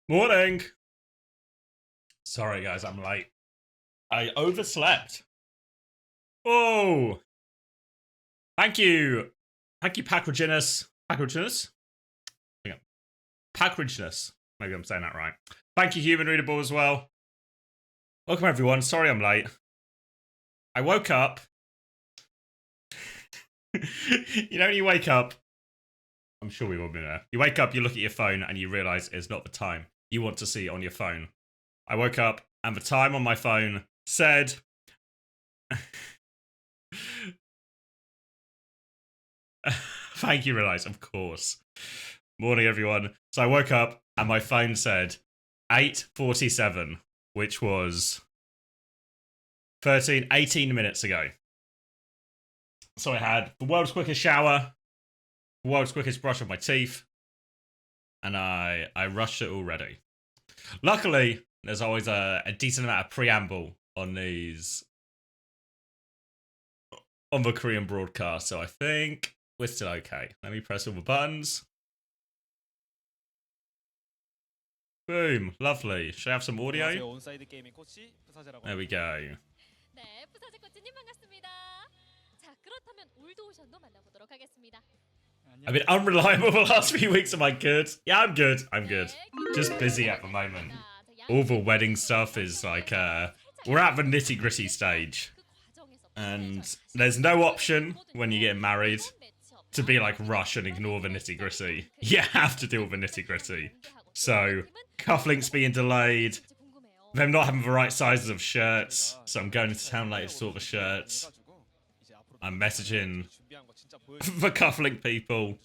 Morning. Sorry, guys, I'm late. I overslept. Oh, thank you. Thank you, Packridginus. Packridginus? Hang on. Packridginus. Maybe I'm saying that right. Thank you, Human Readable, as well. Welcome, everyone. Sorry I'm late. I woke up. You know, when you wake up, I'm sure we all been there. You wake up, you look at your phone, and you realize it's not the time you want to see on your phone. I woke up, and the time on my phone said... Thank you, Realize, of course. Morning, everyone. So I woke up, and my phone said 8:47, which was 18 minutes ago. So I had the world's quickest shower, the world's quickest brush of my teeth, and I rushed it already. Luckily, there's always a decent amount of preamble on these, on the Korean broadcast, so I think we're still okay. Let me press all the buttons. Boom, lovely. Should I have some audio? There we go. I've been unreliable the last few weeks. Am I good? Yeah, I'm good. I'm good. Just busy at the moment. All the wedding stuff is like, we're at the nitty-gritty stage. And there's no option when you get married to be like rush and ignore the nitty-gritty. You have to deal with the nitty-gritty. So, cufflinks being delayed, them not having the right sizes of shirts, so I'm going into town later to sort the shirts. I'm messaging the cufflink people,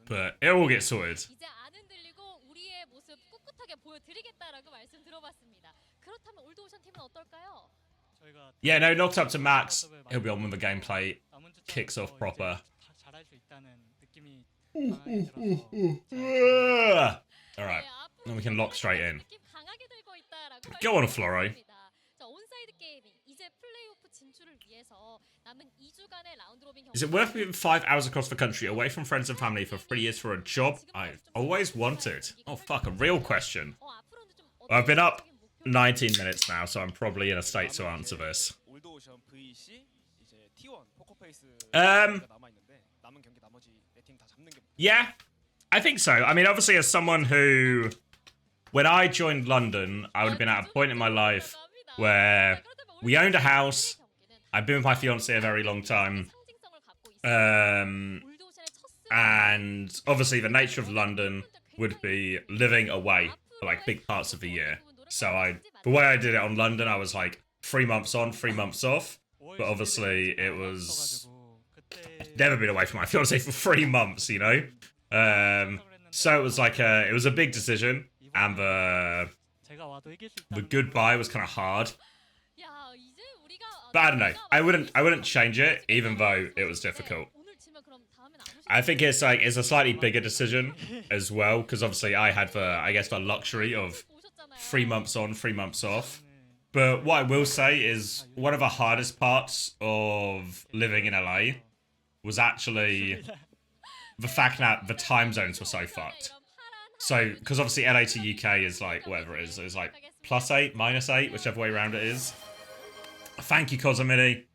but it will get sorted. Yeah, no, knocked up to Max. He'll be on when the gameplay kicks off proper. Alright, then we can lock straight in. Go on, Floro. Is it worth moving 5 hours across the country away from friends and family for 3 years for a job I've always wanted? Oh fuck, a real question. I've been up 19 minutes now, so I'm probably in a state to answer this. Yeah, I think so. I mean, obviously, as someone who, when I joined London, I would have been at a point in my life where we owned a house. I've been with my fiance a very long time. And obviously, the nature of London would be living away for like big parts of the year. So the way I did it on London, I was like 3 months on, 3 months off. But obviously, it was... I'd never been away from my fiance for 3 months, you know? So it was like it was a big decision, and the goodbye was kind of hard. But I don't know. I wouldn't change it, even though it was difficult. I think it's a slightly bigger decision as well, because obviously I had the luxury of 3 months on, 3 months off. But what I will say is one of the hardest parts of living in LA was actually the fact that the time zones were so fucked. So, because obviously LA to UK is like, whatever it is like +8, -8, whichever way around it is. Thank you, Cosmini.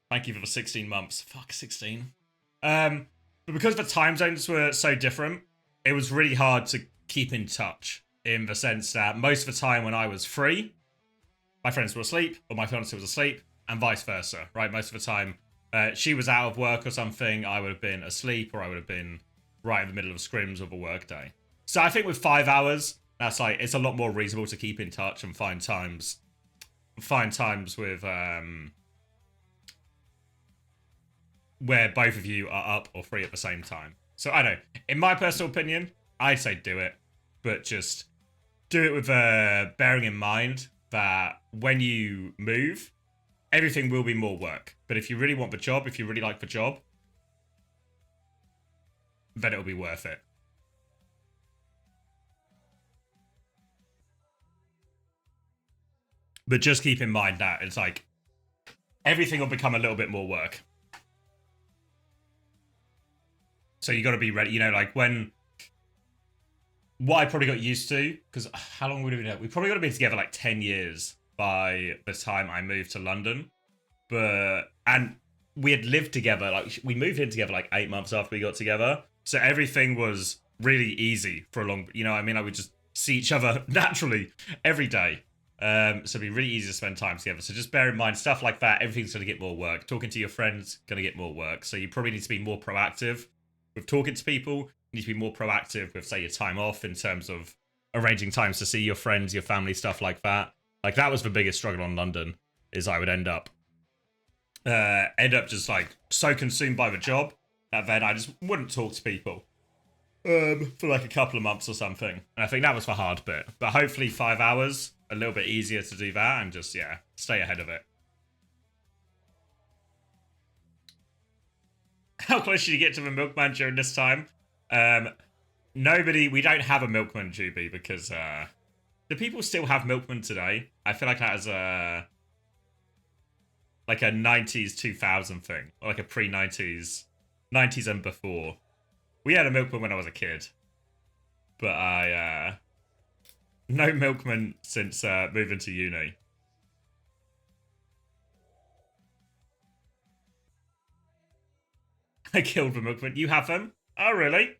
Thank you for the 16 months. Fuck, 16. But because the time zones were so different, it was really hard to keep in touch, in the sense that most of the time when I was free, my friends were asleep, or my fiance was asleep, and vice versa, right? Most of the time, she was out of work or something, I would have been asleep, or I would have been right in the middle of scrims of a work day. So I think with 5 hours, that's like, it's a lot more reasonable to keep in touch and find times with, where both of you are up or free at the same time. So I don't know, in my personal opinion, I'd say do it, but just do it with bearing in mind that when you move, everything will be more work. But if you really want the job, if you really like the job, then it'll be worth it. But just keep in mind that it's like, everything will become a little bit more work. So you got to be ready, you know, like when what I probably got used to, because how long would we been? We probably got to be together like 10 years by the time I moved to London. And we had lived together, like we moved in together like 8 months after we got together. So everything was really easy for a long, you know what I mean? I would just see each other naturally every day. So it'd be really easy to spend time together. So just bear in mind, stuff like that, everything's going to get more work. Talking to your friends, going to get more work. So you probably need to be more proactive with talking to people. You need to be more proactive with, say, your time off in terms of arranging times to see your friends, your family, stuff like that. Like, that was the biggest struggle in London, is I would end up just, like, so consumed by the job that then I just wouldn't talk to people for, like, a couple of months or something. And I think that was the hard bit. But hopefully 5 hours, a little bit easier to do that and just, yeah, stay ahead of it. How close did you get to the milkman during this time? We don't have a milkman, Juby, because do people still have milkman today? I feel like that is like a 90s 2000 thing, or like a pre-90s 90s and before. We had a milkman when I was a kid, but I no milkman since moving to uni. I killed the milkman. You have them? Oh, really?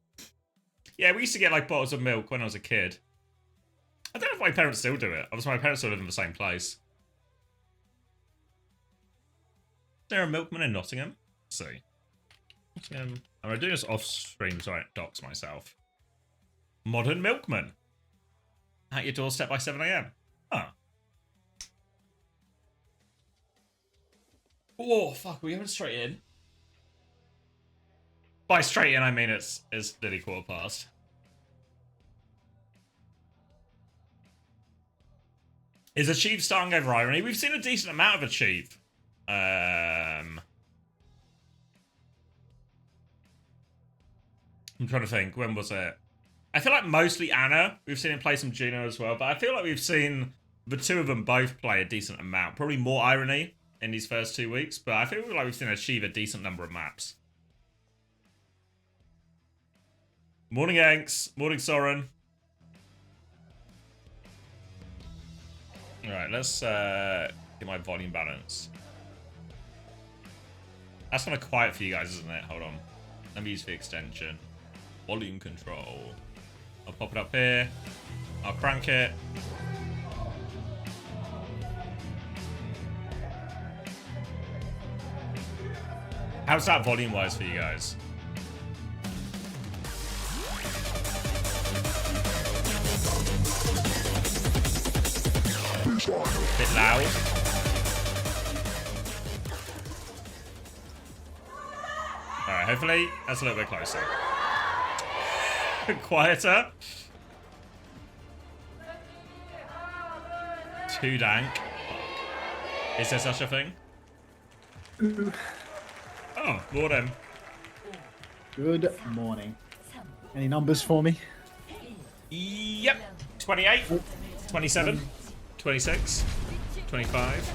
Yeah, we used to get, like, bottles of milk when I was a kid. I don't know if my parents still do it. Obviously, my parents still live in the same place. Is there a milkman in Nottingham? Let's see. Nottingham. I'm going to do this off stream so I don't dox myself. Modern milkman. At your doorstep by 7 AM. Huh. Oh, fuck. Are we going straight in? By straight in, I mean it's nearly 1:15. Is Achieve starting over Irony? We've seen a decent amount of Achieve. I'm trying to think. When was it? I feel like mostly Anna. We've seen him play some Juno as well, but I feel like we've seen the two of them both play a decent amount. Probably more Irony in these first 2 weeks, but I feel like we've seen Achieve a decent number of maps. Morning, Anks. Morning, Soren. Alright, let's get my volume balance. That's kind of quiet for you guys, isn't it? Hold on. Let me use the extension. Volume control. I'll pop it up here. I'll crank it. How's that volume-wise for you guys? Bit loud. Alright, hopefully that's a little bit closer. Quieter. Too dank. Is there such a thing? Oh, morning. Good morning. Any numbers for me? Yep. 28, 27, 26, 25,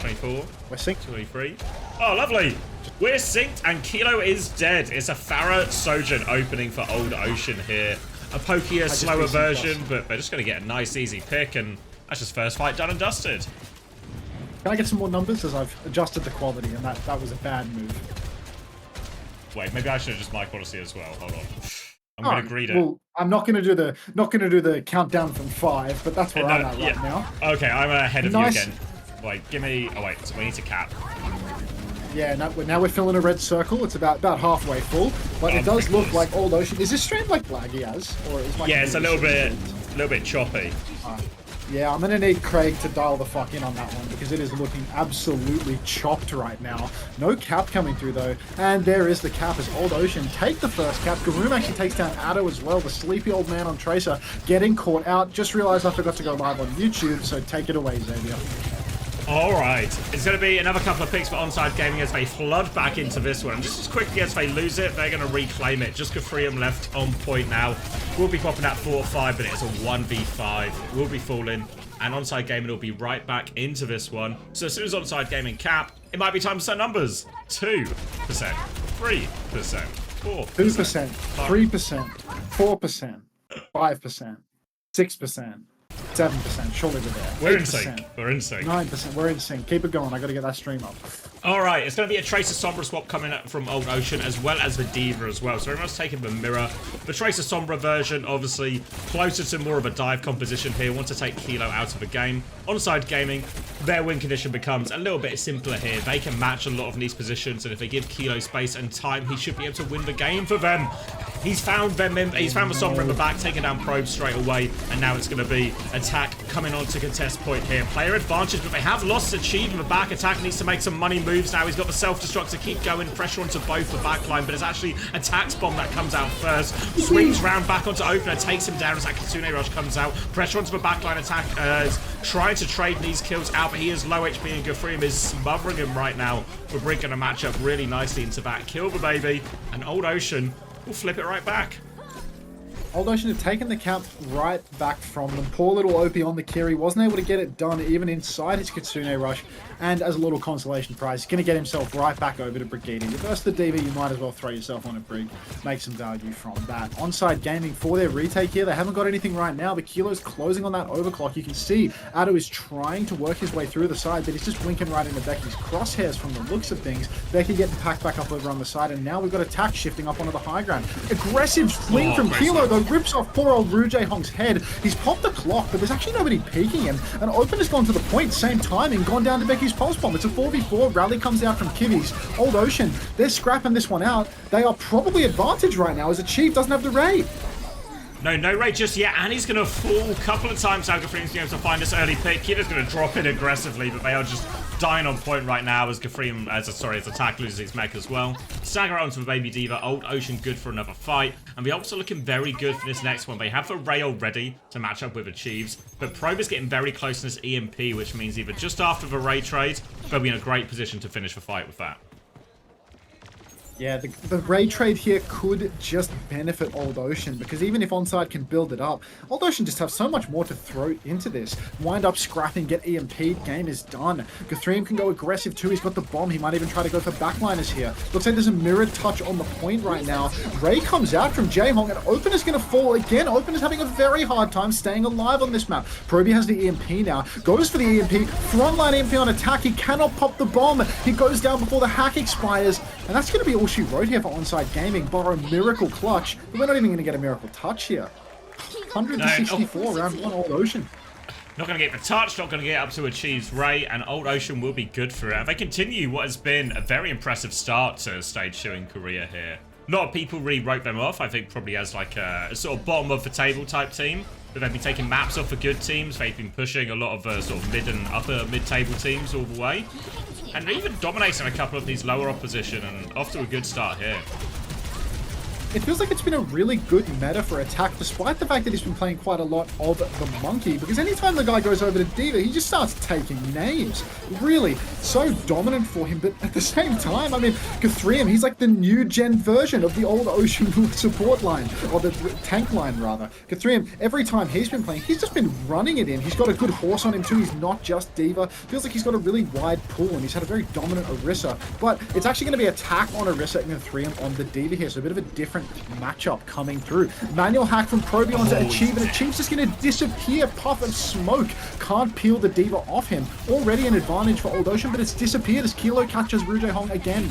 24, We're synced. 23. Oh, lovely. We're synced and Kilo is dead. It's a Farah Sojourn opening for Old Ocean here. A pokier, slower version, but they're just going to get a nice, easy pick, and that's just first fight done and dusted. Can I get some more numbers? As I've adjusted the quality, and that was a bad move. Wait, maybe I should have just my quality as well. Hold on. I'm going to greet it. Well, I'm not going to do the countdown from 5, but that's where I'm at right now. Okay, I'm ahead of you again. Wait, give me. Oh wait, so we need to cap. Yeah, now we're filling a red circle. It's about halfway full, but it does look like Old Ocean. Is this stream like laggy as, or is my it's a little bit choppy. Yeah, I'm gonna need Craig to dial the fuck in on that one because it is looking absolutely chopped right now. No cap coming through though, and there is the cap as Old Ocean take the first cap. Garoom actually takes down Addo as well. The sleepy old man on Tracer getting caught out. Just realized I forgot to go live on YouTube, so take it away, Xavier. Alright, it's going to be another couple of picks for Onside Gaming as they flood back into this one. Just as quickly as they lose it, they're going to reclaim it. Just Kafrium left on point now. We'll be popping that 4-5, but it's a 1v5. We'll be falling, and Onside Gaming will be right back into this one. So as soon as Onside Gaming cap, it might be time to set numbers. 2%, 3%, 4%, 2%, 3%, 4%. 5%, 6%, 7%. Surely we're there. We're in 8%, sync. We're in sync. 9%. We're in sync. Keep it going. I got to get that stream up. All right, it's going to be a Tracer Sombra swap coming up from Old Ocean, as well as the Diva as well. So everyone's taking the mirror. The Tracer Sombra version, obviously, closer to more of a dive composition here. Want to take Kilo out of the game. Onside Gaming, their win condition becomes a little bit simpler here. They can match a lot of these positions, and if they give Kilo space and time, he should be able to win the game for them. He's found them. He's found the Sombra in the back, taking down Probe straight away, and now it's going to be attack coming on to contest point here. Player advantage, but they have lost Achieve in the back. Attack needs to make some money moves now. He's got the self-destruct to keep going, pressure onto both the backline, but it's actually Attack's bomb that comes out first. Swings round back onto Opener, takes him down as that Kitsune Rush comes out. Pressure onto the backline. Attack is trying to trade these kills out, but he is low HP, and Gafreem is smothering him right now. We're breaking a match up really nicely into that. Kill the baby, and Old Ocean will flip it right back. Old Ocean had taken the cap right back from them. Poor little OP on the Kiri wasn't able to get it done even inside his Kitsune Rush. And as a little consolation prize, he's going to get himself right back over to Brigade. You versus the Diva, you might as well throw yourself on a Brig. Make some value from that. Onside Gaming for their retake here. They haven't got anything right now, but Kilo's closing on that overclock. You can see Ado is trying to work his way through the side, but he's just winking right into Becky's crosshairs from the looks of things. Becky getting packed back up over on the side, and now we've got Attack shifting up onto the high ground. Aggressive swing from Kilo, though, rips off poor old Rouge Hong's head. He's popped the clock, but there's actually nobody peeking him. And Open has gone to the point, same timing, gone down to Becky's pulse bomb. It's a 4v4. Rally comes out from Kiwi's. Old Ocean, they're scrapping this one out. They are probably advantage right now as Achieve doesn't have the raid. No raid just yet, and he's going to fall a couple of times. Gafreem's able to find this early pick. Kida's going to drop in aggressively, but they are just dying on point right now as Gafreem, as Attack loses his mech as well. Stagger onto the Baby Diva. Old Ocean good for another fight, and the ults are looking very good for this next one. They have the Ray already to match up with Achieves, but Probe is getting very close in this EMP, which means either just after the Ray trade, they'll be in a great position to finish the fight with that. Yeah, the raid trade here could just benefit Old Ocean, because even if Onside can build it up, Old Ocean just have so much more to throw into this. Wind up scrapping, get EMP'd, game is done. Gafreem can go aggressive too, he's got the bomb, he might even try to go for backliners here. Looks like there's a mirrored touch on the point right now. Ray comes out from J-Hong, and Open is going to fall again. Open is having a very hard time staying alive on this map. Proby has the EMP now, goes for the EMP, frontline EMP on Attack, he cannot pop the bomb. He goes down before the hack expires, and that's going to be all she wrote here for Onside Gaming. Borrow Miracle Clutch, but we're not even going to get a Miracle Touch here. 164 round one Old Ocean. Not going to get the touch, not going to get up to Achieve's Ray, and Old Ocean will be good for it. They continue what has been a very impressive start to Stage 2 in Korea here. A lot of people really wrote them off, I think probably as like a sort of bottom of the table type team. But they've been taking maps off for good teams. They've been pushing a lot of sort of mid and upper mid-table teams all the way. And they're even dominating a couple of these lower opposition, and off to a good start here. It feels like it's been a really good meta for Attack, despite the fact that he's been playing quite a lot of the Monkey, because anytime the guy goes over to Diva, he just starts taking names. Really, so dominant for him, but at the same time, I mean, Gafreem, he's like the new gen version of the Old Ocean support line, or the tank line, rather. Gafreem, every time he's been playing, he's just been running it in. He's got a good horse on him too, he's not just Diva. Feels like he's got a really wide pool, and he's had a very dominant Orisa, but it's actually going to be Attack on Orisa and Gafreem on the Diva here, so a bit of a different matchup coming through. Manual hack from Proby onto Achieve, and Achieve's just going to disappear. Puff of smoke. Can't peel the Diva off him. Already an advantage for Old Ocean, but it's disappeared as Kilo catches Rouge Hong again.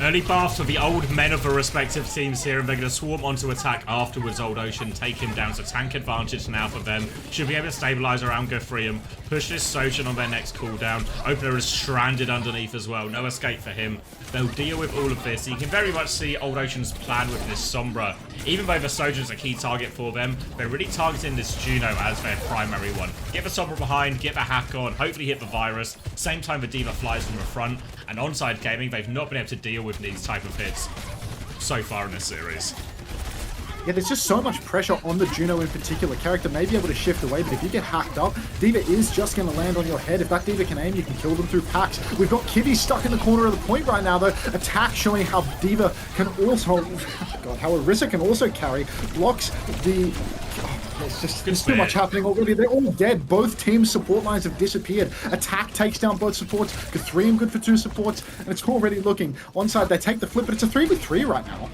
Early baths for the old men of the respective teams here, and they're going to swarm onto Attack afterwards. Old Ocean take him down, so tank advantage now for them. Should be able to stabilize around Gafreem, push this Sojin on their next cooldown. Opener is stranded underneath as well, no escape for him. They'll deal with all of this. You can very much see Old Ocean's plan with this Sombra. Even though the Sojin's a key target for them, they're really targeting this Juno as their primary one. Get the Sombra behind, get the hack on, hopefully hit the virus. Same time the Diva flies from the front. And Onside Gaming, they've not been able to deal with these type of hits so far in this series. Yeah, there's just so much pressure on the Juno in particular. Character may be able to shift away, but if you get hacked up, Diva is just going to land on your head. If that Diva can aim, you can kill them through packs. We've got Kiwi stuck in the corner of the point right now, though. Attack showing how Diva can also... God, how Orisa can also carry. Blocks the... There's too much happening already. They're all dead. Both teams' support lines have disappeared. Attack takes down both supports. Gafreem good for 2 supports. And it's already looking. Onside, they take the flip, but it's a 3v3 right now.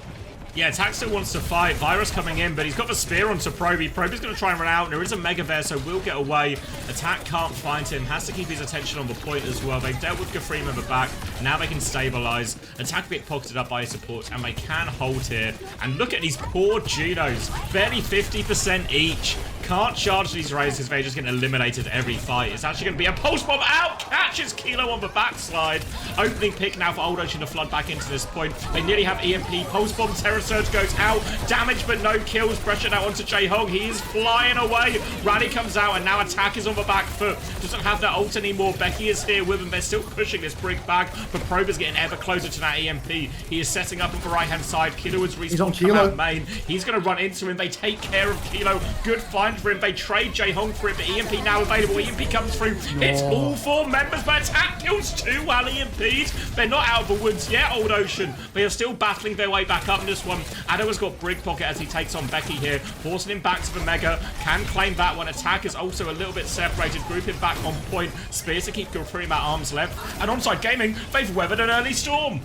Yeah, Attack still wants to fight. Virus coming in, but he's got the spear onto Proby. Proby's going to try and run out. There is a Mega there, so will get away. Attack can't find him. Has to keep his attention on the point as well. They've dealt with Gafreem in the back. Now they can stabilize. Attack a bit pocketed up by his supports, and they can hold here. And look at these poor Junos. Barely 50% each. Can't charge these rays because they just get eliminated every fight. It's actually going to be a pulse bomb out. Catches Kilo on the backslide. Opening pick now for Old Ocean to flood back into this point. They nearly have EMP. Pulse bomb. Terror Surge goes out. Damage but no kills. Pressure now onto J-Hog. He is flying away. Rally comes out and now Attack is on the back foot. Doesn't have that ult anymore. Becky is here with him. They're still pushing this brig back. But Probe is getting ever closer to that EMP. He is setting up on the right hand side. Kilo is respawned from out main. He's going to run into him. They take care of Kilo. Good find for him. They trade J-Hong for it, but EMP now available. EMP comes through. It's all 4 members, but Attack kills 2 while EMP'd. They're not out of the woods yet, Old Ocean. They are still battling their way back up in this one. Addo has got Brig Pocket as he takes on Becky here, forcing him back to the Mega. Can claim that one. Attack is also a little bit separated. Group him back on point. Spears to keep Gafreem at arm's length. And Onside Gaming, they've weathered an early storm.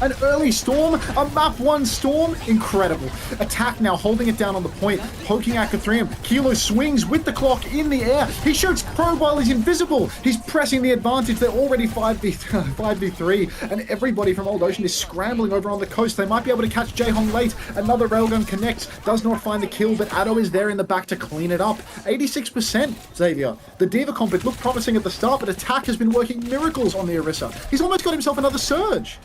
An early storm, a map 1 storm, incredible. Attack now holding it down on the point, poking at Gafreem. Kilo swings with the clock in the air. He shoots Probe while he's invisible. He's pressing the advantage. They're already 5v3, and everybody from Old Ocean is scrambling over on the coast. They might be able to catch J-Hong late. Another railgun connects, does not find the kill, but Addo is there in the back to clean it up. 86%, Xavier. The Diva comp, it looked promising at the start, but Attack has been working miracles on the Orisa. He's almost got himself another surge.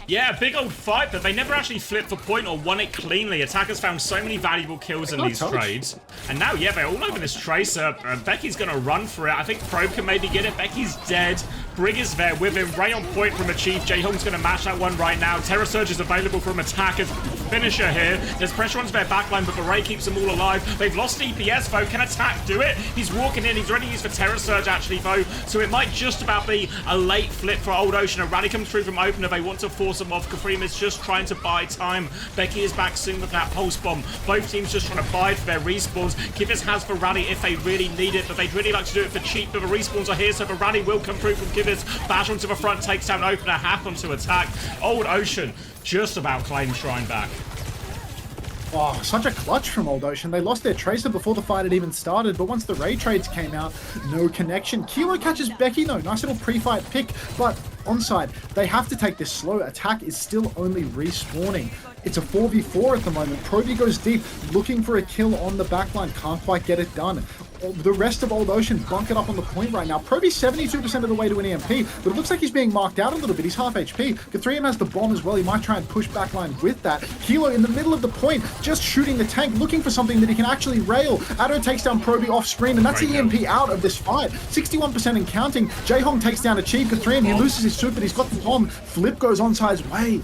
Yeah, big old fight, but they never actually flipped the point or won it cleanly. Attackers found so many valuable kills in these trades. And now, yeah, they're all over this Tracer. Becky's going to run for it. I think Probe can maybe get it. Becky's dead. Brig is there with him. Ray on point from Achieve. J-Hong's going to match that one right now. Terror Surge is available from Attacker's finisher here. There's pressure onto their backline, but the Ray keeps them all alive. They've lost DPS, though. Can Attack do it? He's walking in. He's already used for Terror Surge, actually, though. So it might just about be a late flip for Old Ocean. A rally comes through from opener. They want to force him off. Gafreem is just trying to buy time. Becky is back soon with that pulse bomb. Both teams just trying to buy for their respawns. Kivitz has the rally if they really need it, but they'd really like to do it for cheap. But the respawns are here, so the rally will come through from Kivitz. Bash onto the front, takes down opener, half onto Attack. Old Ocean just about claims Shrine back. Oh, such a clutch from Old Ocean. They lost their Tracer before the fight had even started, but once the raid trades came out, no connection. Kilo catches Becky, though. Nice little pre-fight pick, but Onside, they have to take this slow. Attack is still only respawning. It's a 4v4 at the moment. Proby goes deep, looking for a kill on the backline. Can't quite get it done. The rest of Old Ocean bunkered up on the point right now. Proby's 72% of the way to an EMP, but it looks like he's being marked out a little bit. He's half HP. Gafreem has the bomb as well. He might try and push backline with that. Kilo in the middle of the point, just shooting the tank, looking for something that he can actually rail. Addo takes down Proby off screen, and that's the EMP out of this fight. 61% and counting. J-Hong takes down Achieve. Gafreem, he loses his suit, but he's got the bomb. Flip goes Onside's way.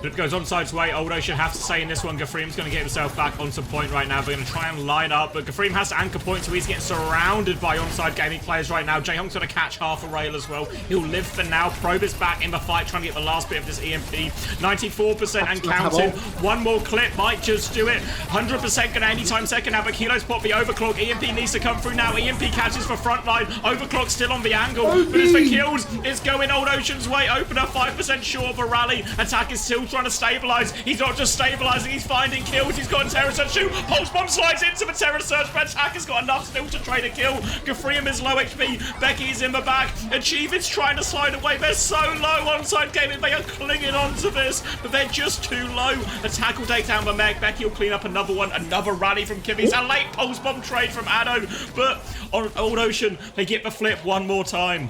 Flip goes Onside's way. Old Ocean have to say in this one, Gafreem's going to get himself back onto point right now. They're going to try and line up, but Gafreem has to anchor point, so he's getting surrounded by Onside Gaming players right now. J-Hong's going to catch half a rail as well. He'll live for now. Probe is back in the fight, trying to get the last bit of this EMP. 94% and counting. One more clip might just do it. 100% going to anytime second now, but Kilo's pop the overclock. EMP needs to come through now. EMP catches for frontline. Overclock still on the angle, but as the kills, it's going Old Ocean's way. Opener 5% short of a rally. Attack is still trying to stabilize. He's not just stabilizing, he's finding kills. He's got a Terror Surge shoot. Pulse bomb slides into the Terror Surge, but Attack has got enough still to trade a kill. Gafreem is low HP. Becky is in the back. Achieve is trying to slide away. They're so low. Onside Gaming, they are clinging on to this, but they're just too low. Attack will take down the Meg. Becky will clean up another one. Another rally from Kivitz. A late pulse bomb trade from Addo, but on Old Ocean, they get the flip one more time.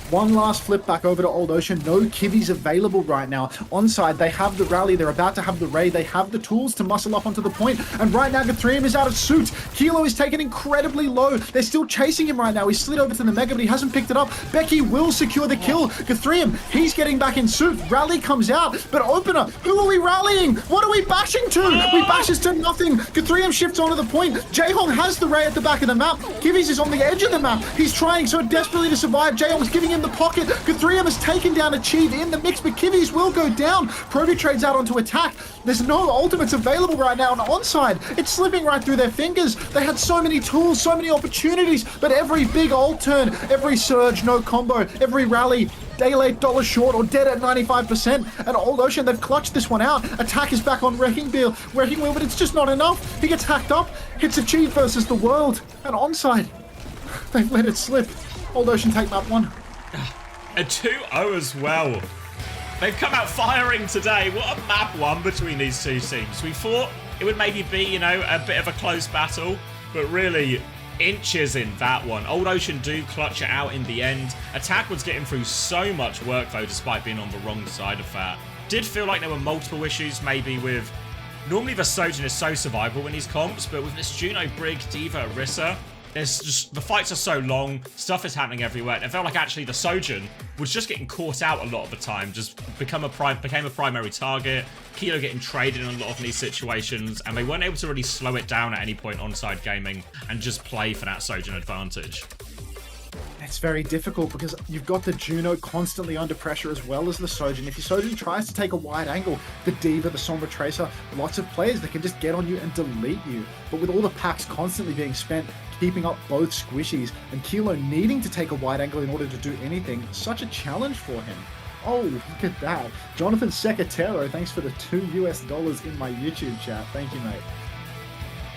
One last flip back over to Old Ocean. No Kivvies available right now. Onside, they have the rally. They're about to have the raid. They have the tools to muscle up onto the point. And right now, Gafreem is out of suit. Kilo is taken incredibly low. They're still chasing him right now. He slid over to the Mega, but he hasn't picked it up. Becky will secure the kill. Gafreem, he's getting back in suit. Rally comes out. But Opener, who are we rallying? What are we bashing to? We bashes to nothing. Gafreem shifts onto the point. J-Hong has the raid at the back of the map. Kivvies is on the edge of the map. He's trying so desperately to survive. J-Hong's giving him the pocket. Gafreem has taken down Achieve in the mix, but Kivvies will go down. Proby trades out onto Attack. There's no ultimates available right now on Onside. It's slipping right through their fingers. They had so many tools, so many opportunities, but every big ult turn, every surge, no combo, every rally, Day $8 short or dead at 95%. And Old Ocean, they've clutched this one out. Attack is back on Wrecking Wheel, but it's just not enough. He gets hacked up. It's Achieve versus the world. And Onside, they've let it slip. Old Ocean take map 1. A 2-0 as well. They've come out firing today. What a map 1 between these two teams. We thought it would maybe be, you know, a bit of a close battle, but really inches in that one. Old Ocean do clutch it out in the end. Attack was getting through so much work though, despite being on the wrong side of that. Did feel like there were multiple issues maybe with... Normally the Sojin is so survivable in these comps, but with this Juno, Brig, D.Va, Orisa, there's just, the fights are so long, stuff is happening everywhere, and it felt like actually the Sojin was just getting caught out a lot of the time, just became a primary target, Kilo getting traded in a lot of these situations, and they weren't able to really slow it down at any point Onside gaming and just play for that Sojin advantage. It's very difficult because you've got the Juno constantly under pressure as well as the Sojin. If your Sojin tries to take a wide angle, the D.Va, the Sombra Tracer, lots of players that can just get on you and delete you. But with all the packs constantly being spent, keeping up both squishies, and Kilo needing to take a wide angle in order to do anything, such a challenge for him. Oh, look at that. Jonathan Secatero, thanks for the $2 in my YouTube chat. Thank you, mate.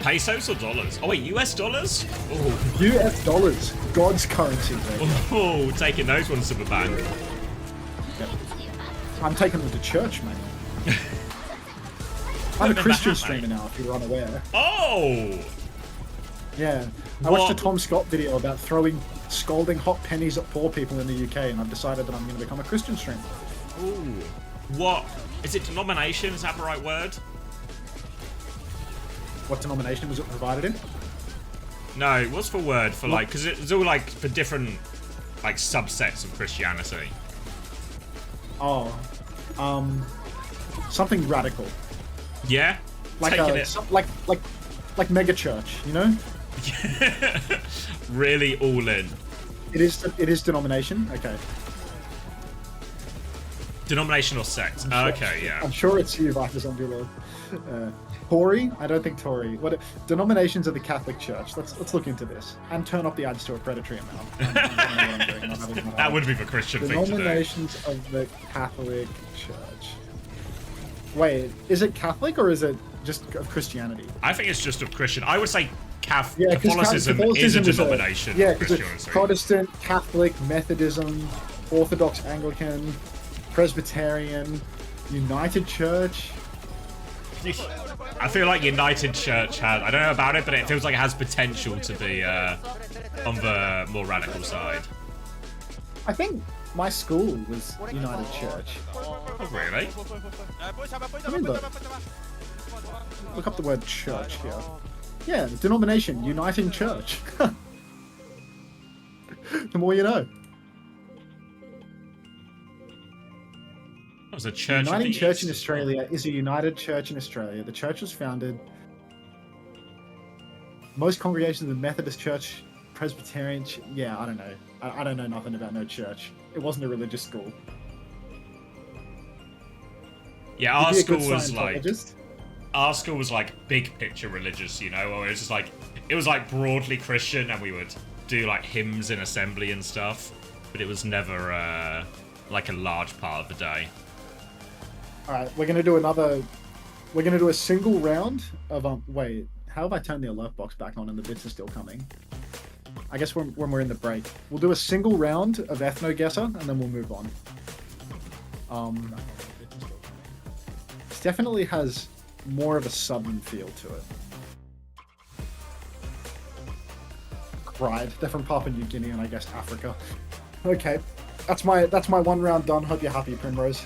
Pesos or dollars? Oh wait, US dollars? Oh. US dollars. God's currency, mate. Oh, taking those ones to the bank. Yep. I'm taking them to church, mate. I'm a Christian streamer now, if you're unaware. Oh! Yeah. I watched a Tom Scott video about scalding hot pennies at poor people in the UK, and I've decided that I'm going to become a Christian streamer. Ooh. What? Is it denomination? Is that the right word? What denomination was it provided in? No, what's the word for like, because it's all like for different like subsets of Christianity. Oh, something radical. Yeah, like like mega church, you know? Really all in. It is denomination. Okay. Denomination or sect? Sure, okay, yeah. I'm sure it's you, Viper Zombie Lord. Tory? I don't think Tory. What denominations of the Catholic Church? Let's look into this and turn up the ads to a predatory amount. That would be the Christian thing to do. Denominations of the Catholic Church. Wait, is it Catholic or is it just of Christianity? I think it's just of Christian. I would say Yeah, Catholicism is a denomination. Yeah, because it's Protestant, Catholic, Methodism, Orthodox, Anglican, Presbyterian, United Church. I feel like United Church has, I don't know about it, but it feels like it has potential to be on the more radical side. I think my school was United Church. Oh, really? Look up the word church here. Yeah, denomination, Uniting Church. The more you know. That was a church. Uniting Church in Australia is a united church in Australia. The church was founded. Most congregations of the Methodist Church, Presbyterian. Yeah, I don't know. I don't know nothing about no church. It wasn't a religious school. Yeah, our school was like big picture religious, you know, or it was just like it was like broadly Christian, and we would do like hymns in assembly and stuff, but it was never like a large part of the day. All right, we're gonna do a single round of wait, how have I turned the alert box back on and the bits are still coming? I guess when we're in the break, we'll do a single round of Ethno Guesser and then we'll move on. It definitely has more of a southern feel to it. Right, they're from Papua New Guinea and I guess Africa. Okay, that's my one round done. Hope you're happy, Primrose.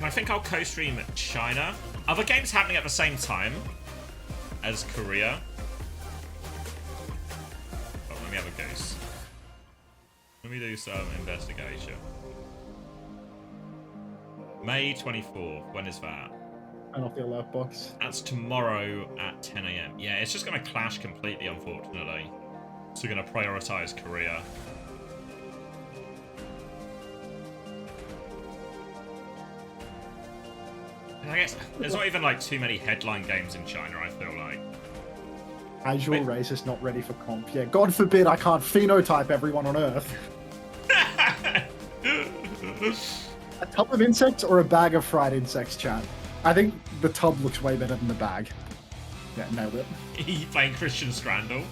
I think I'll co-stream China. Other games happening at the same time as Korea. Oh, let me have a goose. Let me do some investigation. May 24th. When is that? Turn off the alert box. That's tomorrow at 10 AM. Yeah, it's just going to clash completely, unfortunately. So we're going to prioritize Korea. And I guess there's not even like too many headline games in China, I feel like. Casual racist, not ready for comp. Yeah, God forbid I can't phenotype everyone on Earth. A tub of insects or a bag of fried insects, chat? I think the tub looks way better than the bag. Yeah, nailed it. You playing Christian Strandle?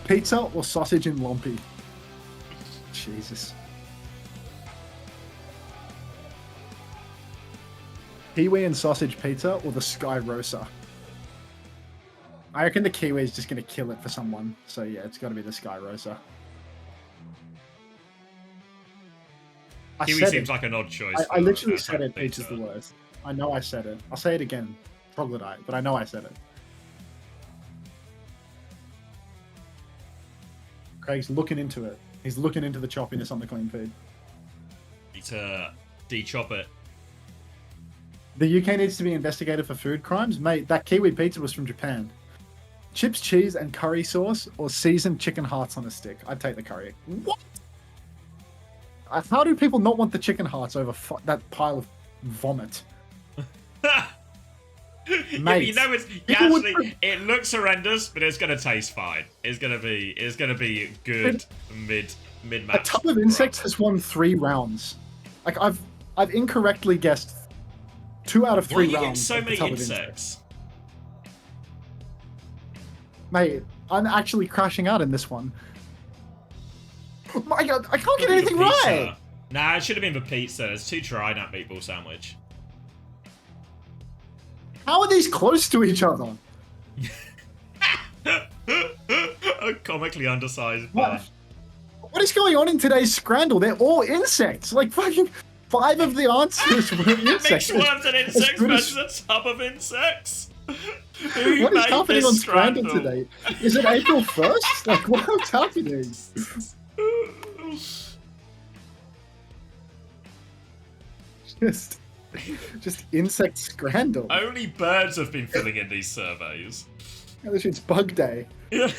Pizza or sausage and lumpy? Jesus. Kiwi and sausage pizza or the Sky Rosa? I reckon the Kiwi is just going to kill it for someone. So yeah, it's got to be the Sky Rosa. Kiwi seems like an odd choice. I literally said it. Pizza's the worst. I know I said it. I'll say it again. Troglodyte, but I know I said it. Craig's looking into it. He's looking into the choppiness on the clean feed. Need to de-chop it. The UK needs to be investigated for food crimes. Mate, that Kiwi pizza was from Japan. Chips, cheese, and curry sauce, or seasoned chicken hearts on a stick? I'd take the curry. What? How do people not want the chicken hearts over that pile of vomit? Mate, you know, it looks horrendous, but it's gonna taste fine. It's gonna be good mid match. A tub of insects has won 3 rounds. Like I've incorrectly guessed 2 out of 3 rounds. So many insects. Mate, I'm actually crashing out in this one. Oh my God, I can't get anything right. Nah, it should have been the pizza. It's too dry, that meatball sandwich. How are these close to each other? A comically undersized bun. What is going on in today's Scrandle? They're all insects. Like fucking 5 of the answers were insects. Mixed worms and insects versus a tub of insects. What is happening on Scrandle today? Is it April 1st? Like, what's happening? Just insect Scrandle. Only birds have been filling in these surveys. Yeah, this shit's bug day. Yeah.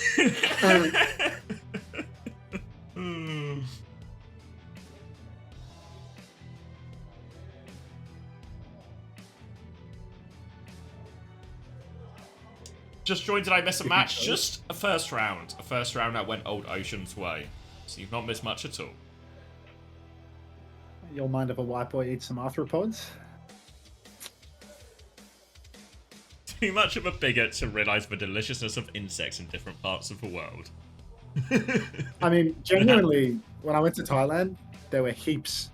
Just joined, did I miss a match? Just a first round. A first round that went Old Ocean's way. So you've not missed much at all. You'll mind if a white boy eats some arthropods? Too much of a bigot to realise the deliciousness of insects in different parts of the world. I mean, genuinely, when I went to Thailand, there were heaps.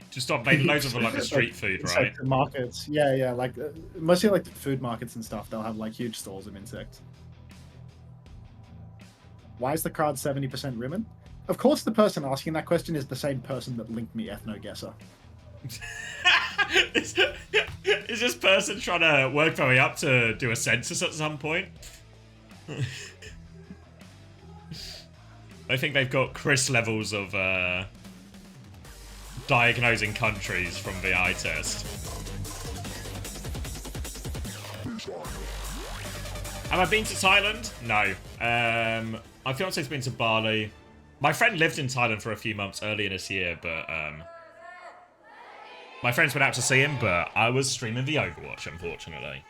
Just stop making loads of them like the street food, right? Markets, yeah, like mostly like the food markets and stuff. They'll have like huge stalls of insects. Why is the card 70% women? Of course, the person asking that question is the same person that linked me ethno-guesser. Is this person trying to work their way up to do a census at some point? I think they've got Chris levels of diagnosing countries from the eye test. Have I been to Thailand? No. My fiance's been to Bali. My friend lived in Thailand for a few months earlier this year, but my friends went out to see him, but I was streaming the Overwatch, unfortunately.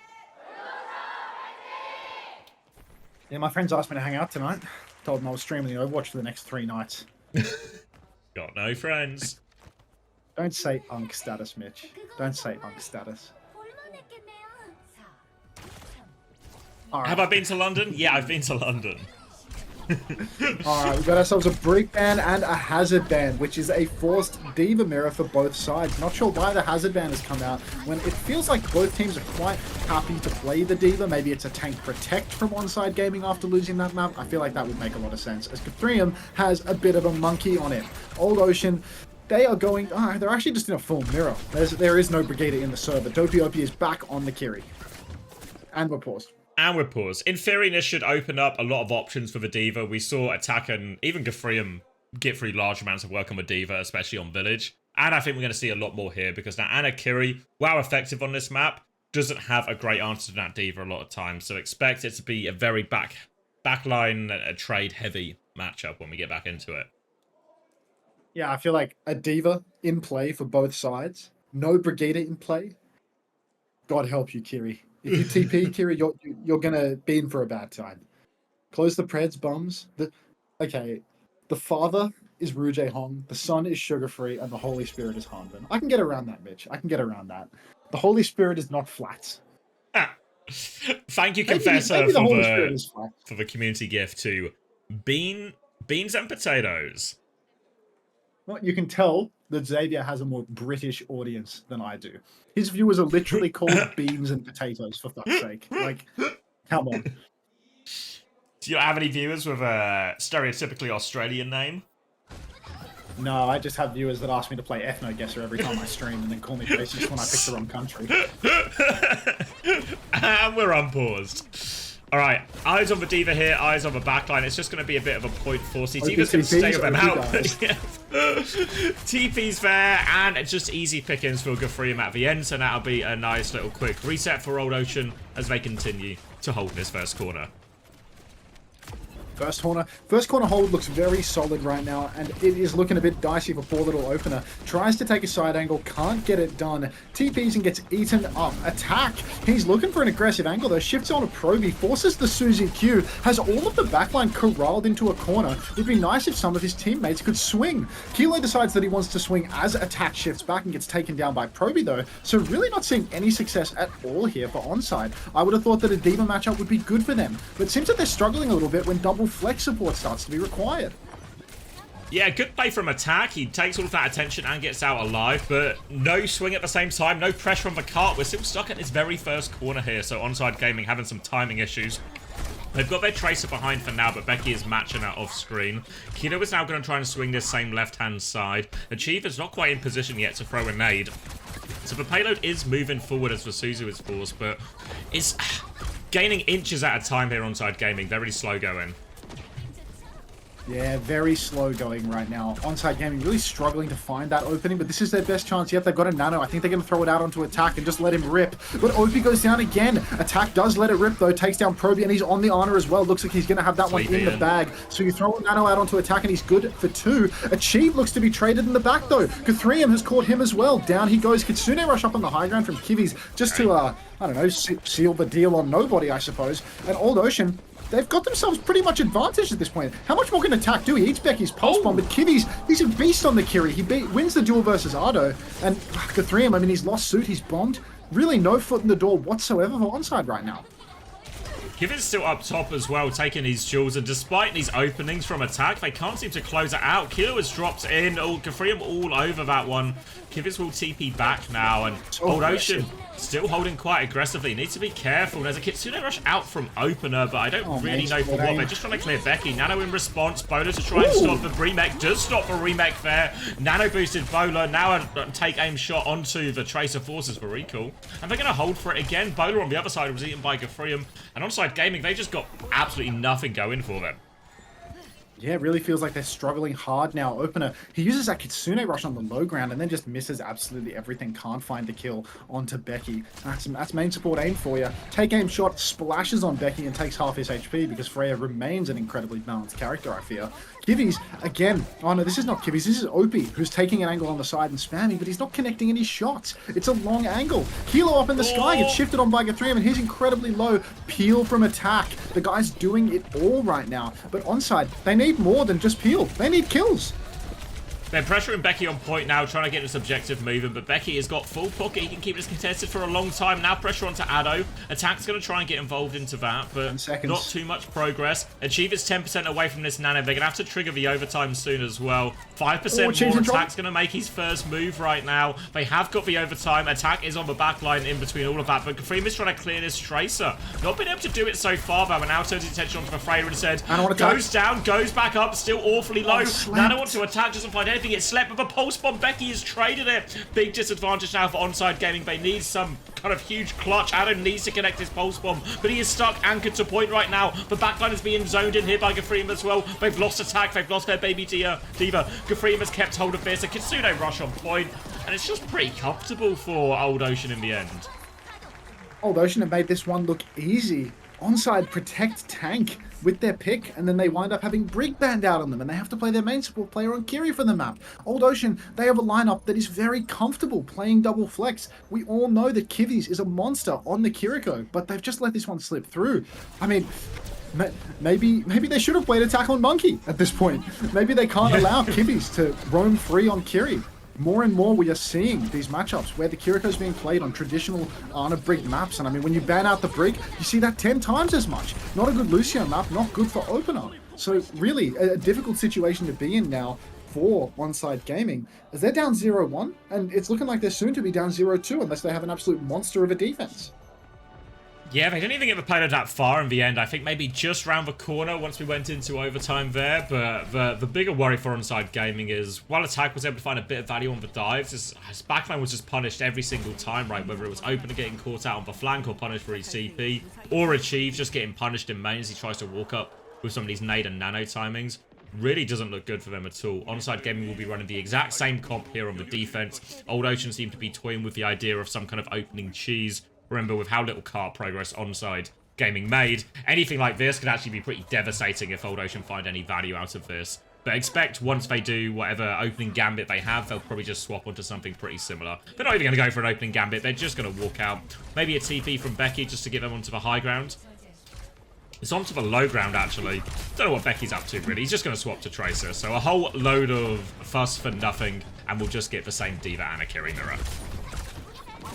Yeah, my friends asked me to hang out tonight. Told them I was streaming the Overwatch for the next 3 nights. Got no friends. Don't say unk status, Mitch. Don't say unk status. Right. Have I been to London? Yeah, I've been to London. Alright, we've got ourselves a break ban and a hazard ban, which is a forced diva mirror for both sides. Not sure why the hazard ban has come out when it feels like both teams are quite happy to play the diva. Maybe it's a tank protect from Onside Gaming after losing that map. I feel like that would make a lot of sense, as Cathrium has a bit of a monkey on it. Old Ocean, they are going... they're actually just in a full mirror. There is no Brigadier in the server. Dopey Opie is back on the Kiri. And we're paused. And we're paused. In theory, this should open up a lot of options for the diva. We saw Attack and even Gafrium get through large amounts of work on the diva, especially on Village. And I think we're going to see a lot more here because now Anna Kiri, while effective on this map, doesn't have a great answer to that diva a lot of times. So expect it to be a very backline trade heavy matchup when we get back into it. Yeah, I feel like a diva in play for both sides no Brigida in play. God help you, Kiri. If you TP, Kiri, you're gonna be in for a bad time. Close the Preds, bums. Okay, the father is Rouge Hong, the son is Sugar Free, and the Holy Spirit is Hanbin. I can get around that, Mitch. I can get around that. The Holy Spirit is not flat. Thank you, Confessor, maybe the Holy Spirit is flat. for the community gift to Beans and Potatoes. Well, you can tell that Xavier has a more British audience than I do. His viewers are literally called Beans and Potatoes, for fuck's sake. Like, come on. Do you have any viewers with a stereotypically Australian name? No, I just have viewers that ask me to play Ethno Guesser every time I stream and then call me racist when I pick the wrong country. And we're unpaused. Alright, eyes on the Diva here, eyes on the backline. It's just going to be a bit of a point for C. Diva's going to stay with them out. TP's there, and it's just easy pickings for Gafreem at the end, so that'll be a nice little quick reset for Old Ocean as they continue to hold this first corner. First corner hold looks very solid right now, and it is looking a bit dicey for poor little Opener. Tries to take a side angle, can't get it done. TPs and gets eaten up. Attack. He's looking for an aggressive angle though. Shifts on a Proby, forces the Suzy Q, has all of the backline corralled into a corner. It'd be nice if some of his teammates could swing. Kilo decides that he wants to swing as Attack shifts back and gets taken down by Proby though, so really not seeing any success at all here for Onside. I would have thought that a Diva matchup would be good for them, but it seems that they're struggling a little bit when double flex support starts to be required. Yeah, good play from Attack. He takes all of that attention and gets out alive, but no swing at the same time, no pressure on the cart. We're still stuck at this very first corner here, so Onside Gaming having some timing issues. They've got their Tracer behind for now, but Becky is matching out off screen. Kino is now going to try and swing this same left-hand side. Achieve is not quite in position yet to throw a nade. So the payload is moving forward as Vasuzu is forced, but it's gaining inches at a time here Onside Gaming. They're really slow going. Yeah, very slow going right now. Onside Gaming really struggling to find that opening, but this is their best chance yet. They've got a nano. I think they're going to throw it out onto Attack and just let him rip. But OP goes down again. Attack does let it rip, though. Takes down Proby, and he's on the honor as well. Looks like he's going to have that one in the bag. So you throw a nano out onto Attack, and he's good for 2. Achieve looks to be traded in the back, though. Guthrium has caught him as well. Down he goes. Kitsune rush up on the high ground from Kivis just to, I don't know, seal the deal on nobody, I suppose. And Old Ocean, they've got themselves pretty much advantage at this point. How much more can Attack do? He eats Becky's pulse bomb, but Kivi's, he's a beast on the Kiri. He wins the duel versus Ardo. And Guthrium, I mean, he's lost suit, he's bombed. Really no foot in the door whatsoever for Onside right now. Kivin's still up top as well, taking these duels, and despite these openings from Attack, they can't seem to close it out. Kilo has dropped in, Guthrium all over that one. Kivitz will TP back now, and Old Ocean still holding quite aggressively. Needs to be careful. There's a Kitsune rush out from Opener, but I don't really know for what. They're just trying to clear Becky. Nano in response. Bowler to try and stop the remake. Does stop the remake there. Nano boosted Bowler. Now a take aim shot onto the Tracer forces for recall. And they're going to hold for it again. Bowler on the other side was eaten by Guthrium. And Onside Gaming, they just got absolutely nothing going for them. Yeah, it really feels like they're struggling hard now. Opener, he uses that Kitsune rush on the low ground and then just misses absolutely everything. Can't find the kill onto Becky. That's main support aim for you. Take aim shot, splashes on Becky and takes half his HP because Freya remains an incredibly balanced character, I fear. Kivi's, again, oh no, this is not Kivi's, this is Opie, who's taking an angle on the side and spamming, but he's not connecting any shots. It's a long angle. Kilo up in the sky, gets shifted on by Guthrium, and he's incredibly low. Peel from Attack. The guy's doing it all right now. But Onside, they need more than just Peel. They need kills. They're pressuring Becky on point now, trying to get this objective moving, but Becky has got full pocket. He can keep this contested for a long time. Now pressure onto Addo. Attack's going to try and get involved into that, but not too much progress. Achieve is 10% away from this Nano. They're going to have to trigger the overtime soon as well. 5% more. Attack's going to make his first move right now. They have got the overtime. Attack is on the back line in between all of that, but Guthrium is trying to clear this Tracer. Not been able to do it so far, though, and now turns his attention onto the Freya instead. Goes down, goes back up, still awfully low. Nano wants to attack, doesn't find anything. It's slept with a pulse bomb. Becky has traded it. Big disadvantage now for Onside Gaming. They need some kind of huge clutch. Adam needs to connect his pulse bomb, but he is stuck anchored to point right now. The backline is being zoned in here by Guthrium as well. They've lost Attack. They've lost their baby Diva. Guthrium has kept hold of this. A Kitsune rush on point, and it's just pretty comfortable for Old Ocean in the end. Old Ocean have made this one look easy. Onside protect tank with their pick, and then they wind up having Brig banned out on them, and they have to play their main support player on Kiri for the map. Old Ocean, they have a lineup that is very comfortable playing double flex. We all know that Kivis is a monster on the Kiriko, but they've just let this one slip through. I mean, maybe they should have played attack on Monkey at this point. Maybe they can't allow Kivis to roam free on Kiri. More and more we are seeing these matchups where the Kiriko is being played on traditional Ana Brig maps. And I mean, when you ban out the Brig, you see that 10 times as much. Not a good Lucio map, not good for opener. So really, a difficult situation to be in now for Onside Gaming, as they're down 0-1, and it's looking like they're soon to be down 0-2 unless they have an absolute monster of a defense. Yeah, they didn't even get the player that far in the end. I think maybe just round the corner once we went into overtime there. But the bigger worry for Onside Gaming is, while Attack was able to find a bit of value on the dives, his backline was just punished every single time, right? Whether it was Opener getting caught out on the flank or punished for his CP, or Achieve just getting punished in main as he tries to walk up with some of these nade and nano timings. Really doesn't look good for them at all. Onside Gaming will be running the exact same comp here on the defense. Old Ocean seem to be toying with the idea of some kind of opening cheese. Remember, with how little cart progress Onside Gaming made, anything like this could actually be pretty devastating if Old Ocean find any value out of this. But expect once they do whatever opening gambit they have, they'll probably just swap onto something pretty similar. They're not even going to go for an opening gambit, they're just going to walk out. Maybe a TP from Becky just to get them onto the high ground. It's onto the low ground, actually. Don't know what Becky's up to, really. He's just going to swap to Tracer. So a whole load of fuss for nothing, and we'll just get the same D.Va and a Kiri mirror.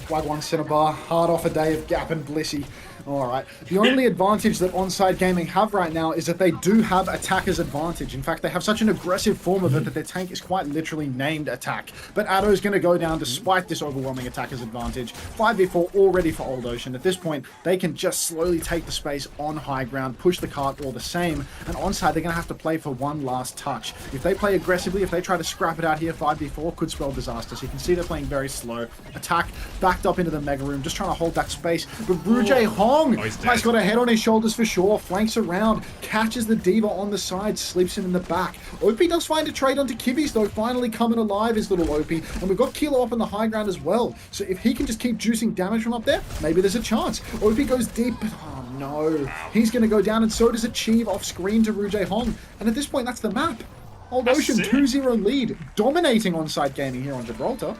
Flag 1 Cinnabar, hard off a day of Gap and Blissey. Alright, the only advantage that Onside Gaming have right now is that they do have Attacker's advantage. In fact, they have such an aggressive form of it that their tank is quite literally named Attack. But Addo's going to go down despite this overwhelming Attacker's advantage. 5v4 already for Old Ocean. At this point, they can just slowly take the space on high ground, push the cart all the same, and Onside, they're going to have to play for one last touch. If they play aggressively, if they try to scrap it out here, 5v4 could spell disaster. So you can see they're playing very slow. Attack backed up into the Mega Room, just trying to hold that space. But Rujay Hong has got a head on his shoulders for sure, flanks around, catches the D.Va on the side, slips him in the back. OP does find a trade onto Kivis though, finally coming alive is little OP, and we've got Kilo up on the high ground as well. So if he can just keep juicing damage from up there, maybe there's a chance. OP goes deep, but oh no. He's going to go down, and so does Achieve off screen to Rujay Hong. And at this point, that's the map. Old Ocean 2-0 lead, dominating Onside Gaming here on Gibraltar.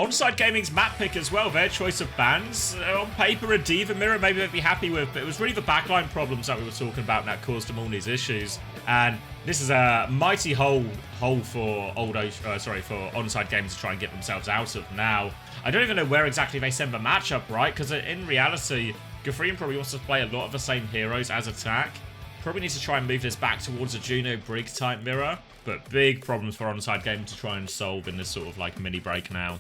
Onside Gaming's map pick as well, their choice of bans. On paper, a D.Va mirror maybe they'd be happy with, but it was really the backline problems that we were talking about that caused them all these issues. And this is a mighty hole for for Onside Gaming to try and get themselves out of now. I don't even know where exactly they send the matchup, right? Because in reality, Gafrian probably wants to play a lot of the same heroes as Attack. Probably needs to try and move this back towards a Juno Brig type mirror, but big problems for Onside Gaming to try and solve in this sort of like mini break now.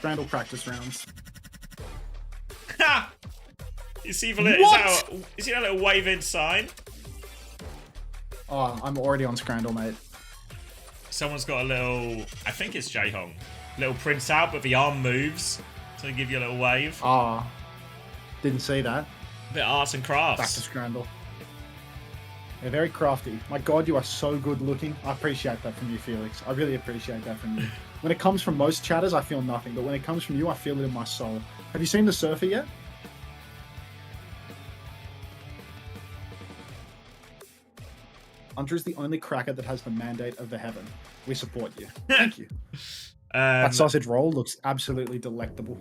Randall practice rounds. Ha! You see the little, you see that little wave-in sign? Oh, I'm already on Scrandle, mate. Someone's got a little, I think it's Jaehong, little prints out, but the arm moves to give you a little wave. Ah, didn't see that. A bit of arts and crafts. Back to Scrandle. They're very crafty. My God, you are so good looking. I appreciate that from you, Felix. I really appreciate that from you. When it comes from most chatters, I feel nothing. But when it comes from you, I feel it in my soul. Have you seen The Surfer yet? Unter is the only cracker that has the mandate of the heaven. We support you. Thank you. That sausage roll looks absolutely delectable.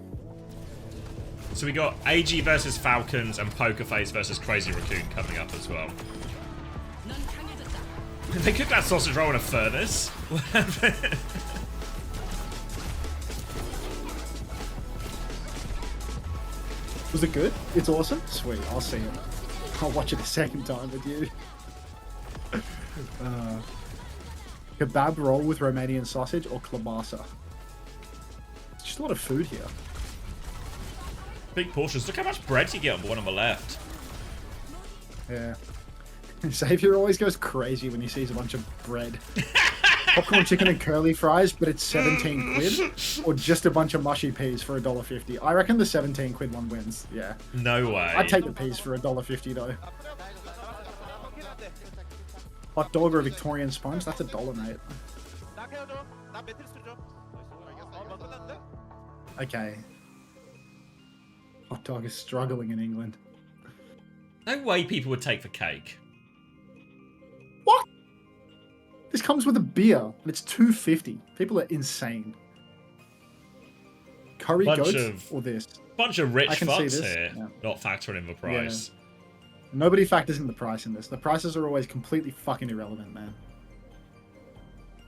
So we got AG versus Falcons and Pokerface versus Crazy Raccoon coming up as well. They cooked that sausage roll in a furnace. Was it good? It's awesome? Sweet, I'll see it. I'll watch it a second time with you. Kebab roll with Romanian sausage or klobasa? It's just a lot of food here. Big portions. Look how much bread you get on the one on the left. Yeah. Xavier always goes crazy when he sees a bunch of bread. Popcorn chicken and curly fries, but it's 17 quid, or just a bunch of mushy peas for $1.50. I reckon the 17 quid one wins. Yeah. No way. I'd take the peas for $1.50 though. Hot dog or a Victorian sponge? That's $1, mate. Okay. Hot dog is struggling in England. No way people would take the cake. What? This comes with a beer, and it's $2.50. People are insane. Curry goats or this? Bunch of rich fucks here, yeah. not factoring in the price. Yeah. Nobody factors in the price in this. The prices are always completely fucking irrelevant, man.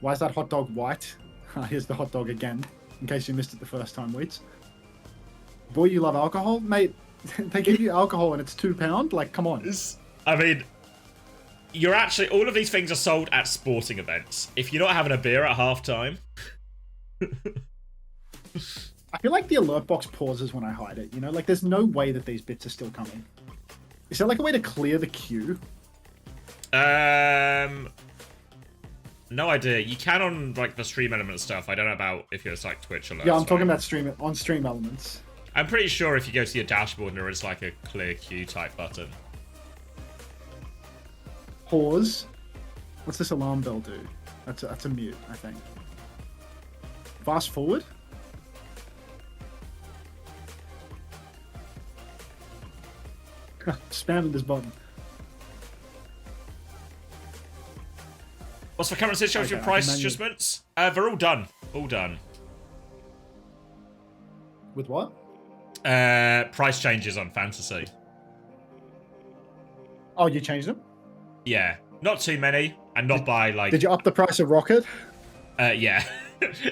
Why is that hot dog white? Here's the hot dog again, in case you missed it the first time, Wheats. Boy, you love alcohol? Mate, they give you alcohol and it's £2? Like, come on. I mean, you're actually... All of these things are sold at sporting events. If you're not having a beer at halftime... I feel like the alert box pauses when I hide it, you know? Like, there's no way that these bits are still coming. Is there, like, a way to clear the queue? No idea. You can on, like, the stream element stuff. I don't know about if it's, like, Twitch alerts. Yeah, I'm talking about stream elements. I'm pretty sure if you go to your dashboard, there is, like, a clear queue type button. Pause. What's this alarm bell do? That's a mute, I think. Fast forward? Spamming this button. What's the current situation with price adjustments? They're all done. All done. With what? Price changes on Fantasy. Oh, you changed them? Yeah. Not too many, and not by, like... Did you up the price of Rocket? Yeah.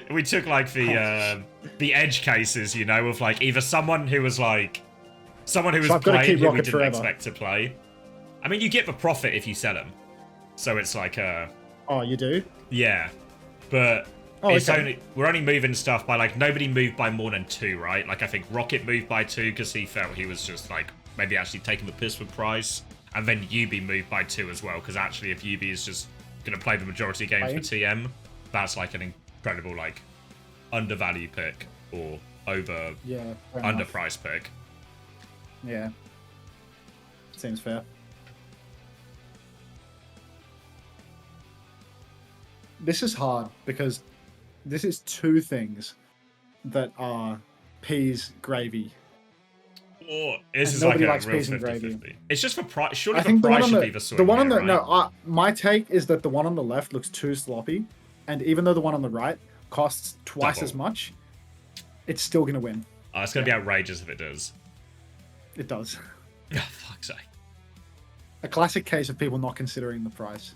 We took, like, the edge cases, you know, of, like, either someone who was, like... Someone who was playing who we didn't expect to play. I mean, you get the profit if you sell them. So it's like, Oh, you do? Yeah. But it's we're only moving stuff by, like, nobody moved by more than 2, right? Like, I think Rocket moved by 2 because he felt he was just, like, maybe actually taking the piss with price. And then UB moved by 2 as well, because actually if UB is just going to play the majority of games for TM, that's, like, an incredible, like, undervalue pick or underpriced pick. Yeah. Seems fair. This is hard because this is 2 things that are peas gravy. Or this is like a real 50-50. It's just for price. Surely the price should be the sort of one on the my take is that the one on the left looks too sloppy, and even though the one on the right costs twice as much, it's still gonna win. Oh, it's gonna be outrageous if it does. It does. Oh, fuck's sake. A classic case of people not considering the price.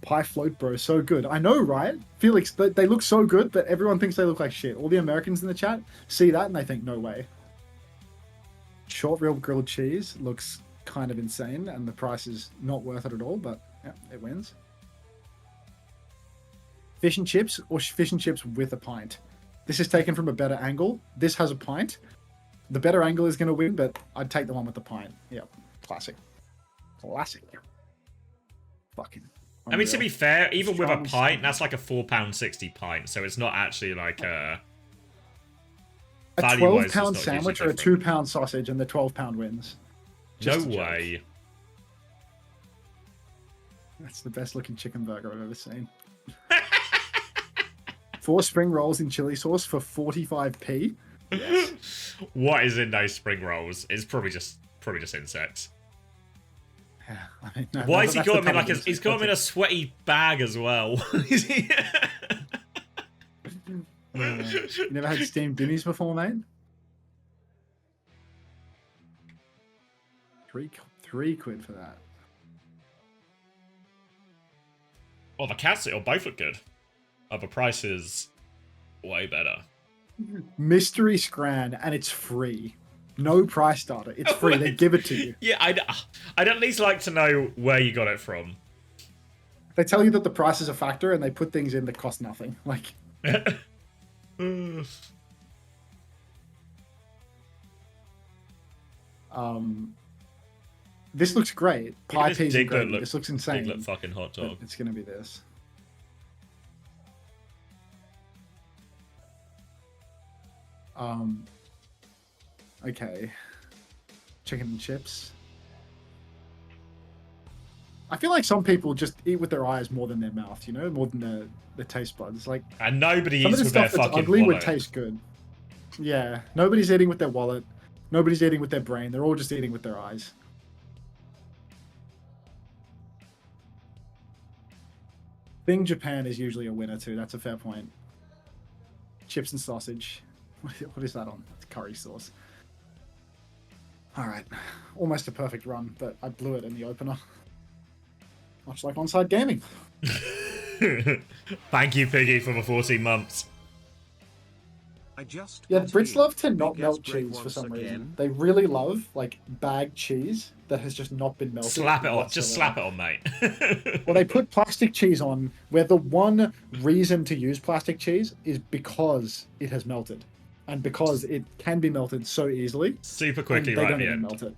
Pie float, bro, so good. I know, right? Felix, they look so good, but everyone thinks they look like shit. All the Americans in the chat see that and they think, no way. Short rib grilled cheese looks kind of insane, and the price is not worth it at all, but yeah, it wins. Fish and chips or fish and chips with a pint. This is taken from a better angle. This has a pint. The better angle is going to win, but I'd take the one with the pint. Yep. Classic. Classic. Fucking. I mean, to be fair, even with a pint, that's like a £4.60 pint, so it's not actually like a... A £12 sandwich or a £2 sausage, and the £12 wins. No way. That's the best looking chicken burger I've ever seen. 4 spring rolls in chili sauce for 45p. Yes. What is in those spring rolls? It's probably just insects. Yeah, I mean, no, why has he got him in like he's got him in a sweaty bag as well? You never had steamed dimmies before, mate? Three quid for that. Well, the cats or both look good. The price is way better. Mystery Scran, and it's free. No price starter. It's free. They give it to you. Yeah, I'd at least like to know where you got it from. They tell you that the price is a factor, and they put things in that cost nothing. Like... This looks great. Pie, peas, and gravy. This looks insane. Diglett fucking hot dog. It's gonna be this. Okay. Chicken and chips. I feel like some people just eat with their eyes more than their mouth, you know, more than their taste buds. Like, and nobody some eats of the with their stuff that's fucking ugly wallet. would taste good. Yeah, nobody's eating with their wallet. Nobody's eating with their brain. They're all just eating with their eyes. Bing Japan is usually a winner too. That's a fair point. Chips and sausage. What is that on? It's curry sauce. All right, almost a perfect run, but I blew it in the opener. Much like Onside Gaming. Thank you, Piggy, for the 14 months. Yeah, the Brits love to not melt cheese for some reason. They really love like bagged cheese that has just not been melted. Slap it on, just slap it on, mate. Well, they put plastic cheese on, where the one reason to use plastic cheese is because it has melted, and because it can be melted so easily. Super quickly, they right don't at the even end.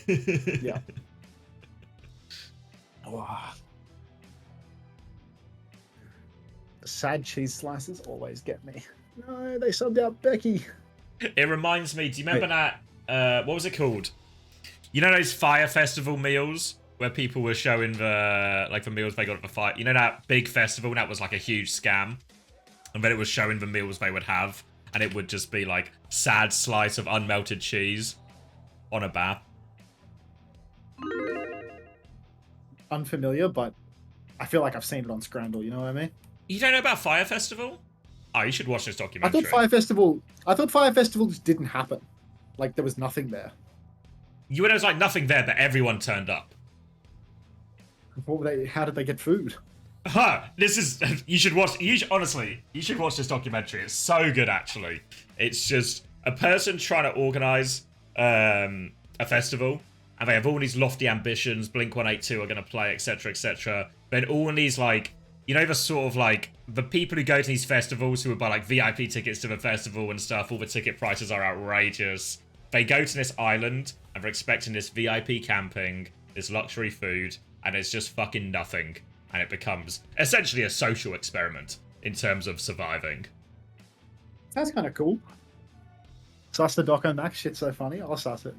melt it. Yeah. Oh. The sad cheese slices always get me. No, they subbed out Becky. It reminds me, do you remember that, what was it called? You know those Fire Festival meals where people were showing the meals they got at the fire? You know that big festival, and that was like a huge scam? And then it was showing the meals they would have, and it would just be like sad slice of unmelted cheese on a bath. Unfamiliar, but I feel like I've seen it on Scramble, you know what I mean? You don't know about Fire Festival? Oh, you should watch this documentary. I thought Fire Festival just didn't happen. Like, there was nothing there. There was like nothing there, but everyone turned up. How did they get food? This is, you should watch this documentary. It's so good, actually. It's just a person trying to organize a festival, and they have all these lofty ambitions. Blink-182 are going to play, etc., etc. Then all these, like, you know, the sort of, like, the people who go to these festivals who would buy, like, VIP tickets to the festival and stuff, all the ticket prices are outrageous. They go to this island, and they're expecting this VIP camping, this luxury food, and it's just fucking nothing. And it becomes essentially a social experiment in terms of surviving. That's kind of cool. Suss the doco, Max. Shit's so funny. I'll suss it.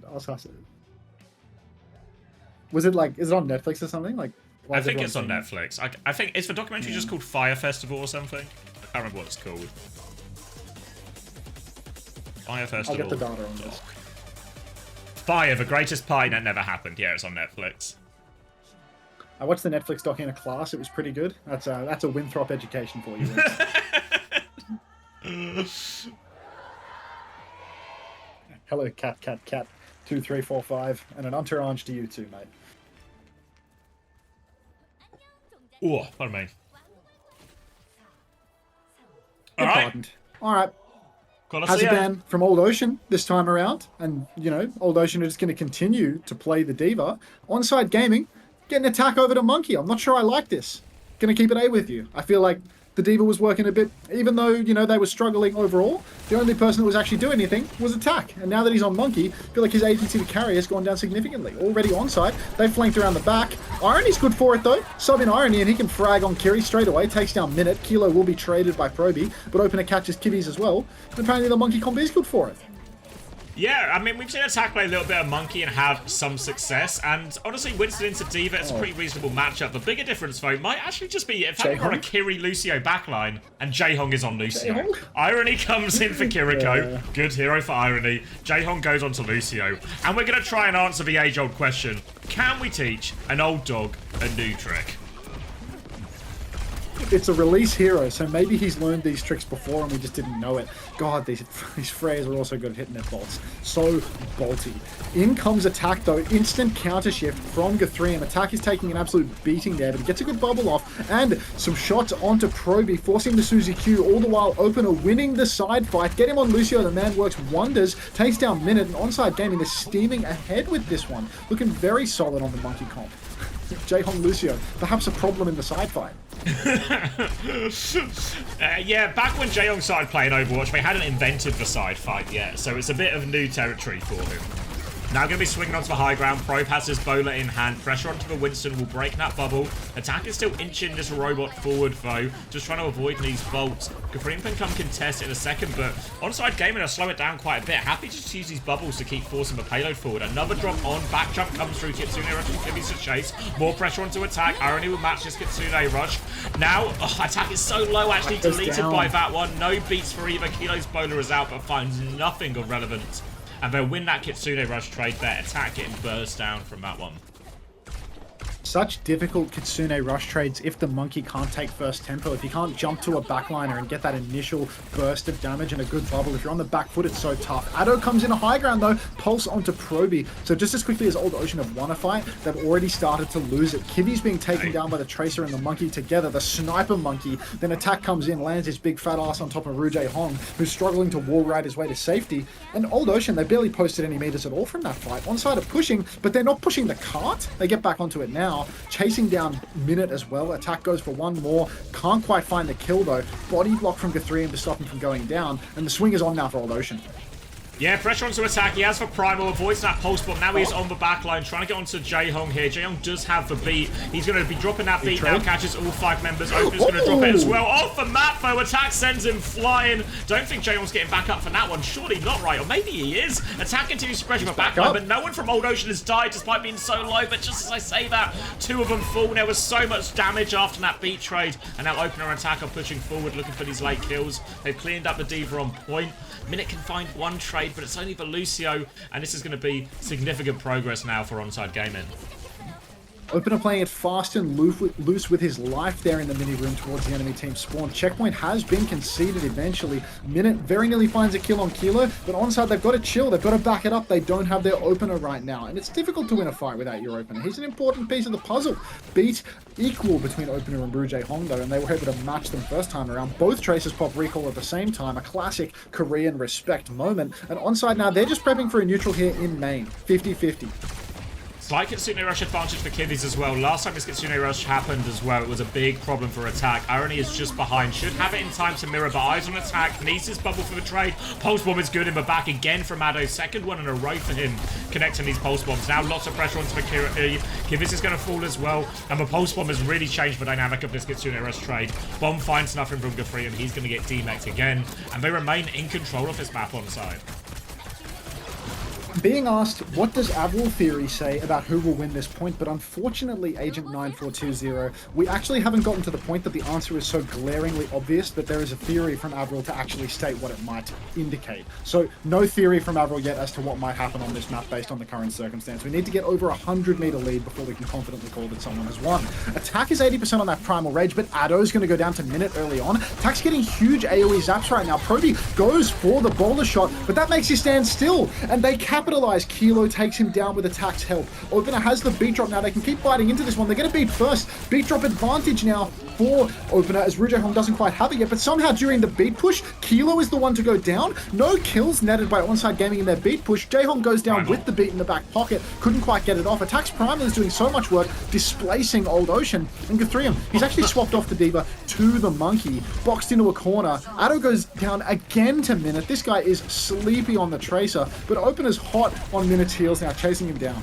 Was it like, is it on Netflix or something? Like, I think it's on Netflix. I think it's the documentary just called Fire Festival or something. I can't remember what it's called. Fire Festival. I'll get the data on this. Fire, the greatest party that never happened. Yeah, it's on Netflix. I watched the Netflix doc in a class. It was pretty good. That's a Winthrop education for you. Hello, cat, 2345, and an Unter orange to you too, mate. Oh, pardon me. All right. Hazaban from Old Ocean this time around, and you know, Old Ocean are just going to continue to play the diva. Onside Gaming getting an attack over to Monkey. I'm not sure I like this. Gonna keep it A with you. I feel like the diva was working a bit, even though, you know, they were struggling overall. The only person that was actually doing anything was attack. And now that he's on Monkey, I feel like his APT to carry has gone down significantly. Already onside, they flanked around the back. Irony's good for it though. Sub in Irony and he can frag on Kiri straight away. Takes down Minute. Kilo will be traded by Proby, but Opener catches Kivis as well. And apparently the Monkey combo is good for it. Yeah, I mean, we've seen Attack play a little bit of Monkey and have some success, and honestly, Winston into Diva, it's a pretty reasonable matchup. The bigger difference, though, might actually just be if we're on a Kiri-Lucio backline, and Jaehong is on Lucio. Irony comes in for Kiriko. Yeah. Good hero for Irony. Jaehong goes on to Lucio. And we're going to try and answer the age-old question, can we teach an old dog a new trick? It's a release hero, so maybe he's learned these tricks before and we just didn't know it. God, these Freyas are also good at hitting their bolts. So bolty. In comes attack though, instant counter shift from Guthrie. Attack is taking an absolute beating there, but he gets a good bubble off and some shots onto Proby, forcing the Suzy Q, all the while Opener winning the side fight. Get him on Lucio, the man works wonders, takes down Minute, and Onside Gaming is steaming ahead with this one. Looking very solid on the Monkey comp. Jaehong Lucio, perhaps a problem in the side fight. Yeah, back when Jaehong started playing Overwatch, they hadn't invented the side fight yet, so it's a bit of new territory for him. Now going to be swinging onto the high ground. Probe has his bowler in hand. Pressure onto the Winston will break that bubble. Attack is still inching this robot forward, though. Just trying to avoid these bolts. Gafreem can come contest in a second, but Onside Gaming will slow it down quite a bit. Happy to just use these bubbles to keep forcing the payload forward. Another drop on. Back jump comes through. Kitsune Rush and Kibby's to chase. More pressure onto Attack. Irony will match this Kitsune Rush. Now, Attack is so low, actually deleted by that one. No beats for either. Kilo's bowler is out, but finds nothing of relevance. And they'll win that Kitsune Rush trade there. Attack getting burst down from that one. Such difficult Kitsune Rush trades if the monkey can't take first tempo. If you can't jump to a backliner and get that initial burst of damage and a good bubble. If you're on the back foot, it's so tough. Addo comes in a high ground though. Pulse onto Proby. So just as quickly as Old Ocean have won a fight, they've already started to lose it. Kivi's being taken down by the Tracer and the monkey together. The sniper monkey. Then Attack comes in, lands his big fat ass on top of Rujay Hong, who's struggling to wall ride his way to safety. And Old Ocean, they barely posted any meters at all from that fight. Onside are pushing, but they're not pushing the cart. They get back onto it now. Chasing down Minute as well. Attack goes for one more. Can't quite find the kill though. Body block from Guthrie to stop him from going down. And the swing is on now for Old Ocean. Yeah, pressure onto Attack. He has for Primal, avoids that pulse bomb. Now he's on the back line, trying to get onto Jae-Hong here. Jae-Hong does have the beat. He's going to be dropping that beat now, catches all 5 members. Opener's going to drop it as well. Off the map, though. Attack sends him flying. Don't think Jae-Hong's getting back up for that one. Surely not, right? Or maybe he is. Attack continues to pressure the back line, but no one from Old Ocean has died despite being so low. But just as I say that, 2 of them fall. There was so much damage after that beat trade. And now Opener and Attack are pushing forward, looking for these late kills. They've cleaned up the Diva on point. Minute can find one trade, but it's only for Lucio, and this is going to be significant progress now for Onside Gaming. Opener playing it fast and loose with his life there in the mini room towards the enemy team spawn. Checkpoint has been conceded eventually. Minute very nearly finds a kill on Kilo, but Onside, they've got to chill. They've got to back it up. They don't have their opener right now, and it's difficult to win a fight without your opener. He's an important piece of the puzzle. Beat equal between Opener and Rujay Hong, though, and they were able to match them first time around. Both Tracers pop recall at the same time, a classic Korean respect moment. And Onside now, they're just prepping for a neutral here in main. 50-50. Slight Kitsune Rush advantage for Kiddies as well. Last time this Kitsune Rush happened as well, it was a big problem for Attack. Irony is just behind. Should have it in time to mirror, but eyes on Attack. Needs his bubble for the trade. Pulse Bomb is good in the back again from Addo. Second one in a row for him, connecting these Pulse Bombs. Now lots of pressure onto the Kivitz is going to fall as well. And the Pulse Bomb has really changed the dynamic of this Kitsune Rush trade. Bomb finds nothing from Guthrie, and he's going to get demec'd again. And they remain in control of this map on side. Being asked, what does Avril Theory say about who will win this point? But unfortunately, Agent 9420, we actually haven't gotten to the point that the answer is so glaringly obvious that there is a theory from Avril to actually state what it might indicate. So no theory from Avril yet as to what might happen on this map based on the current circumstance. We need to get over a 100-meter lead before we can confidently call that someone has won. Attack is 80% on that Primal Rage, but Addo's going to go down to Minute early on. Attack's getting huge AoE zaps right now. Proby goes for the boulder shot, but that makes you stand still, and they capitalize. Kilo takes him down with Attack's help. Opener has the beat drop now. They can keep fighting into this one. They're going to beat first. Beat drop advantage now for Opener as Rujay Hong doesn't quite have it yet, but somehow during the beat push, Kilo is the one to go down. No kills netted by Onside Gaming in their beat push. Jae-Hong goes down with the beat in the back pocket. Couldn't quite get it off. Attack's Primal is doing so much work, displacing Old Ocean. And Guthrie, he's actually swapped off the Diva to the Monkey. Boxed into a corner. Addo goes down again to Minute. This guy is sleepy on the Tracer, but Opener's hot on Minute's heels now, chasing him down.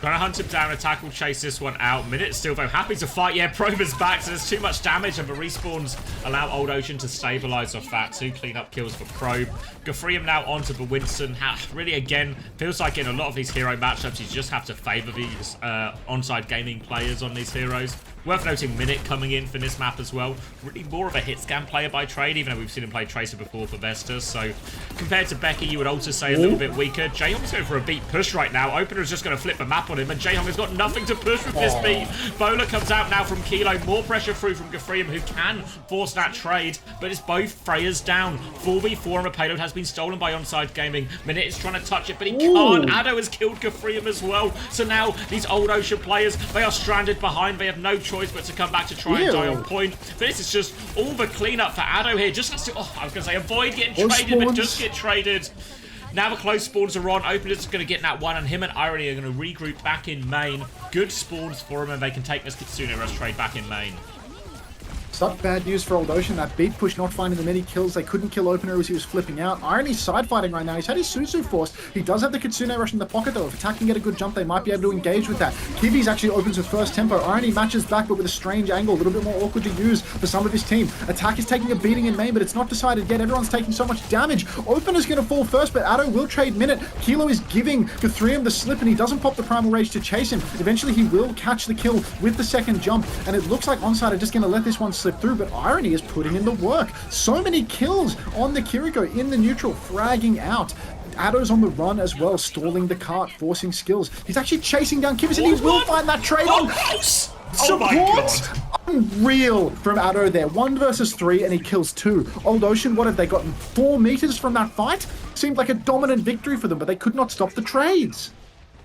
Gonna hunt him down. Attack will chase this one out. Minute still though happy to fight. Yeah, Probe is back, so there's too much damage, and the respawns allow Old Ocean to stabilize off that. 2 cleanup kills for Probe. Gafreem now onto the Winston. Really, again, feels like in a lot of these hero matchups, you just have to favor these Onside Gaming players on these heroes. Worth noting Minute coming in for this map as well. Really more of a hit scan player by trade, even though we've seen him play Tracer before for Vestas. So compared to Becky, you would also say a little bit weaker. Jae-Hong's going for a beat push right now. Opener is just going to flip the map on him, and Jae-Hong has got nothing to push with this beat. Bowler comes out now from Kilo. More pressure through from Gafreem, who can force that trade, but it's both Freyas down. 4v4 and a payload has been stolen by Onside Gaming. Minute is trying to touch it, but he can't. Addo has killed Gafreem as well. So now these Old Ocean players, they are stranded behind. They have no choice but to come back to try and die on point. But this is just all the cleanup for Addo here. Just has to, I was going to say, avoid getting traded, but just get traded. Now the close spawns are on. Opener's going to get that one, and him and Irony are going to regroup back in main. Good spawns for him, and they can take this Kitsune Rush trade back in main. Such bad news for Old Ocean. That beat push not finding the many kills. They couldn't kill Opener as he was flipping out. Irony's side fighting right now. He's had his Suzu forced. He does have the Kitsune rush in the pocket though. If Attack can get a good jump, they might be able to engage with that. Kiwi's actually opens with first tempo. Irony matches back, but with a strange angle. A little bit more awkward to use for some of his team. Attack is taking a beating in main, but it's not decided yet. Everyone's taking so much damage. Opener's going to fall first, but Addo will trade minute. Kilo is giving Guthrium the slip, and he doesn't pop the Primal Rage to chase him. Eventually, he will catch the kill with the second jump, and it looks like Onside are just going to let this one slip through, but Irony is putting in the work. So many kills on the Kiriko in the neutral, fragging out. Addo's on the run as well, stalling the cart, forcing skills. He's actually chasing down Kivas, and he will find that trade on. Oh my god. Unreal from Addo there. 1 versus 3, and he kills 2. Old Ocean, what have they gotten? 4 meters from that fight? Seemed like a dominant victory for them, but they could not stop the trades.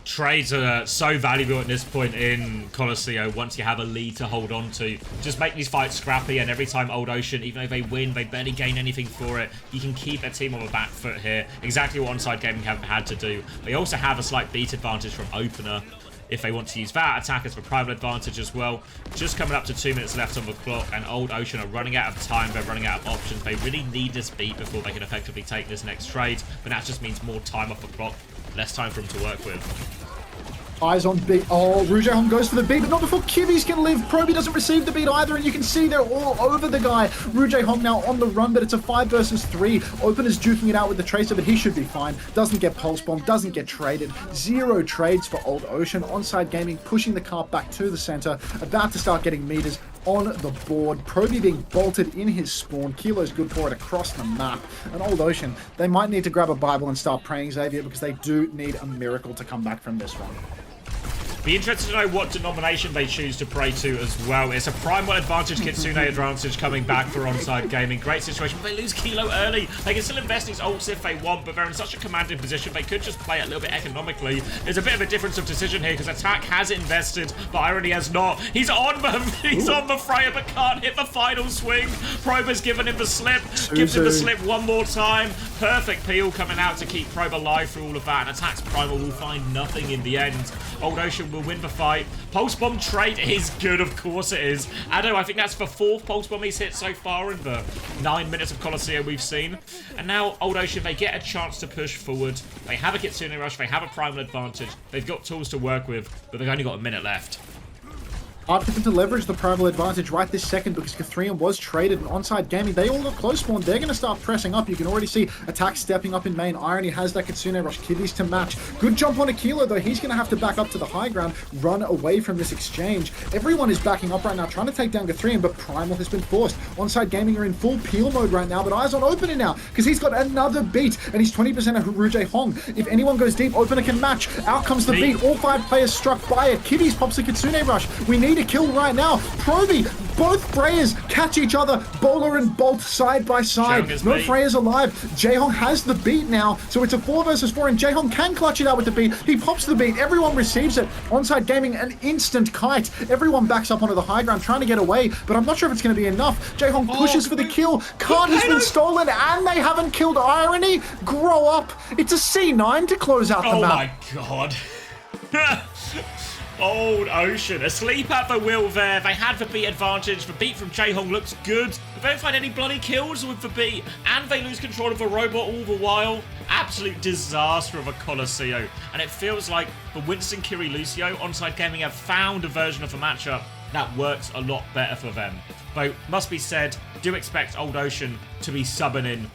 Trades are so valuable at this point in Colosseo once you have a lead to hold on to. Just make these fights scrappy, and every time Old Ocean, even though they win, they barely gain anything for it. You can keep a team on the back foot here. Exactly what Onside Gaming have had to do. They also have a slight beat advantage from Opener if they want to use that. Attackers for primal advantage as well. Just coming up to 2 minutes left on the clock, and Old Ocean are running out of time. They're running out of options. They really need this beat before they can effectively take this next trade, but that just means more time off the clock, less time for them to work with. Eyes on beat. Oh, Rouge Hong goes for the beat, but not before Kiwis can live. Proby doesn't receive the beat either, and you can see they're all over the guy. Rouge Hong now on the run, but it's a 5 versus 3. Opener's duking it out with the Tracer, but he should be fine. Doesn't get Pulse Bomb, doesn't get traded. 0 trades for Old Ocean. Onside Gaming pushing the cart back to the center, about to start getting meters on the board. Proby being bolted in his spawn. Kilo's good for it across the map. And Old Ocean, they might need to grab a Bible and start praying, Xavier, because they do need a miracle to come back from this one. Be interested to know what denomination they choose to pray to as well. It's a primal advantage, Kitsune advantage coming back for Onside Gaming. Great situation. They lose Kilo early. They can still invest these ults if they want, but they're in such a commanding position. They could just play it a little bit economically. There's a bit of a difference of decision here because Attack has invested, but Irony has not. He's on them. He's on the Freya, but can't hit the final swing. Prober's given him the slip. Gives him the slip one more time. Perfect peel coming out to keep Probe alive through all of that, and Attack's primal will find nothing in the end. Old Ocean will win the fight. Pulse Bomb trade is good, of course it is. Addo, I think that's the 4th Pulse Bomb he's hit so far in the 9 minutes of Colosseo we've seen. And now Old Ocean, they get a chance to push forward. They have a Kitsune Rush, they have a primal advantage. They've got tools to work with, but they've only got a minute left. Hard for them to leverage the primal advantage right this second because Guthrium was traded, and Onside Gaming, they all got close spawn. They're going to start pressing up. You can already see Attack stepping up in main. Irony has that Kitsune Rush. Kiwi's to match. Good jump on Akilo, though. He's going to have to back up to the high ground, run away from this exchange. Everyone is backing up right now, trying to take down Guthrium, but Primal has been forced. Onside Gaming are in full peel mode right now, but eyes on Opener now because he's got another beat, and he's 20% of Rouge Hong. If anyone goes deep, Opener can match. Out comes the beat. All 5 players struck by it. Kiwi's pops the Kitsune Rush. We need a kill right now. Proby, both Freyas catch each other. Bowler and Bolt side by side. No Freyas alive. Jaehong has the beat now, so it's a 4 versus 4, and Jaehong can clutch it out with the beat. He pops the beat. Everyone receives it. Onside Gaming, an instant kite. Everyone backs up onto the high ground trying to get away, but I'm not sure if it's going to be enough. Jaehong pushes for the kill. Card has been stolen, and they haven't killed Irony. Grow up. It's a C9 to close out the map. Oh my god. Old Ocean, asleep at the wheel there. They had the beat advantage. The beat from Jaehong looks good. They don't find any bloody kills with the beat, and they lose control of the robot all the while. Absolute disaster of a Colosseo. And it feels like the Winston Kiri Lucio Onside Gaming have found a version of the matchup that works a lot better for them. Though, must be said, do expect Old Ocean to be subbing in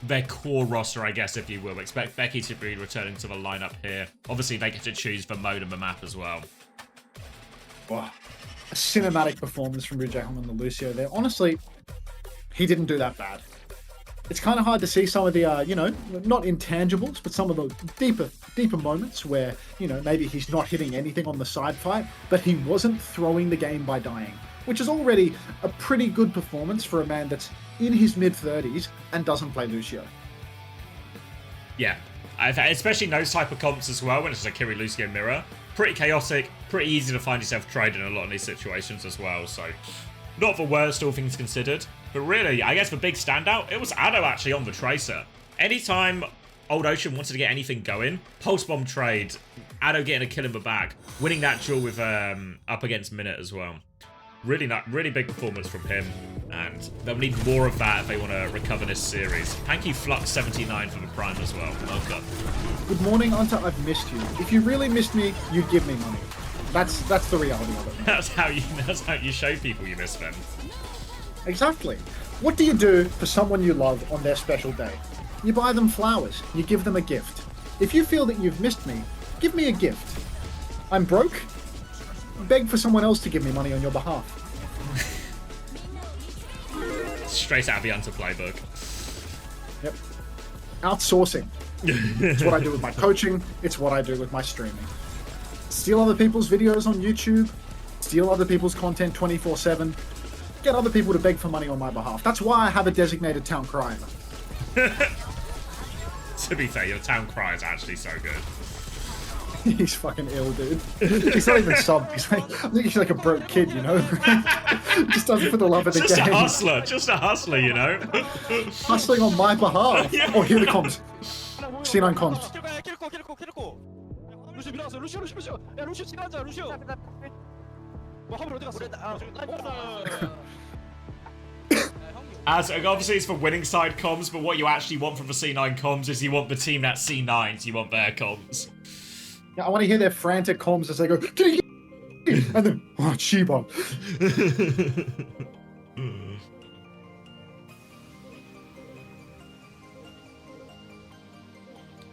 their core roster, I guess, if you will. Expect Becky to be returning to the lineup here. Obviously, they get to choose the mode and the map as well. Wow. A cinematic performance from Rouge Hong and the Lucio there. Honestly, he didn't do that bad. It's kind of hard to see some of the, not intangibles, but some of the deeper moments where, maybe he's not hitting anything on the side fight, but he wasn't throwing the game by dying, which is already a pretty good performance for a man that's in his mid-30s and doesn't play Lucio. Yeah, especially in those type of comps as well, when it's a Kiri Lucio mirror. Pretty chaotic, pretty easy to find yourself trading in a lot of these situations as well, so not the worst, all things considered. But really, I guess the big standout, it was Addo actually on the Tracer. Anytime Old Ocean wanted to get anything going, Pulse Bomb trade, Addo getting a kill in the bag, winning that duel with up against Minute as well. really big performance from him, and they'll need more of that if they want to recover this series. Thank you, Flux79, for the prime as well. Welcome. Good morning, Unter. I've missed you. If you really missed me, you'd give me money. That's the reality of it. That's how you show people you miss them. Exactly. What do you do for someone you love on their special day? You buy them flowers. You give them a gift. If you feel that you've missed me, give me a gift. I'm broke. Beg for someone else to give me money on your behalf. Straight out of the Unter playbook. Yep. Outsourcing. It's what I do with my coaching. It's what I do with my streaming. Steal other people's videos on YouTube. Steal other people's content 24/7. Get other people to beg for money on my behalf. That's why I have a designated town crier. To be fair, your town cry is actually so good. He's fucking ill, dude. He's not even subbed. I think he's like a broke kid, you know? Just does it for the love of the game. Just a hustler, you know? Hustling on my behalf. Yeah. Oh, here the comms. C9 comms. As obviously it's for winning side comms, but what you actually want from the C9 comms is you want the team that's C9s, you want their comms. Yeah, I want to hear their frantic comms as they go, and then, oh, Chiba.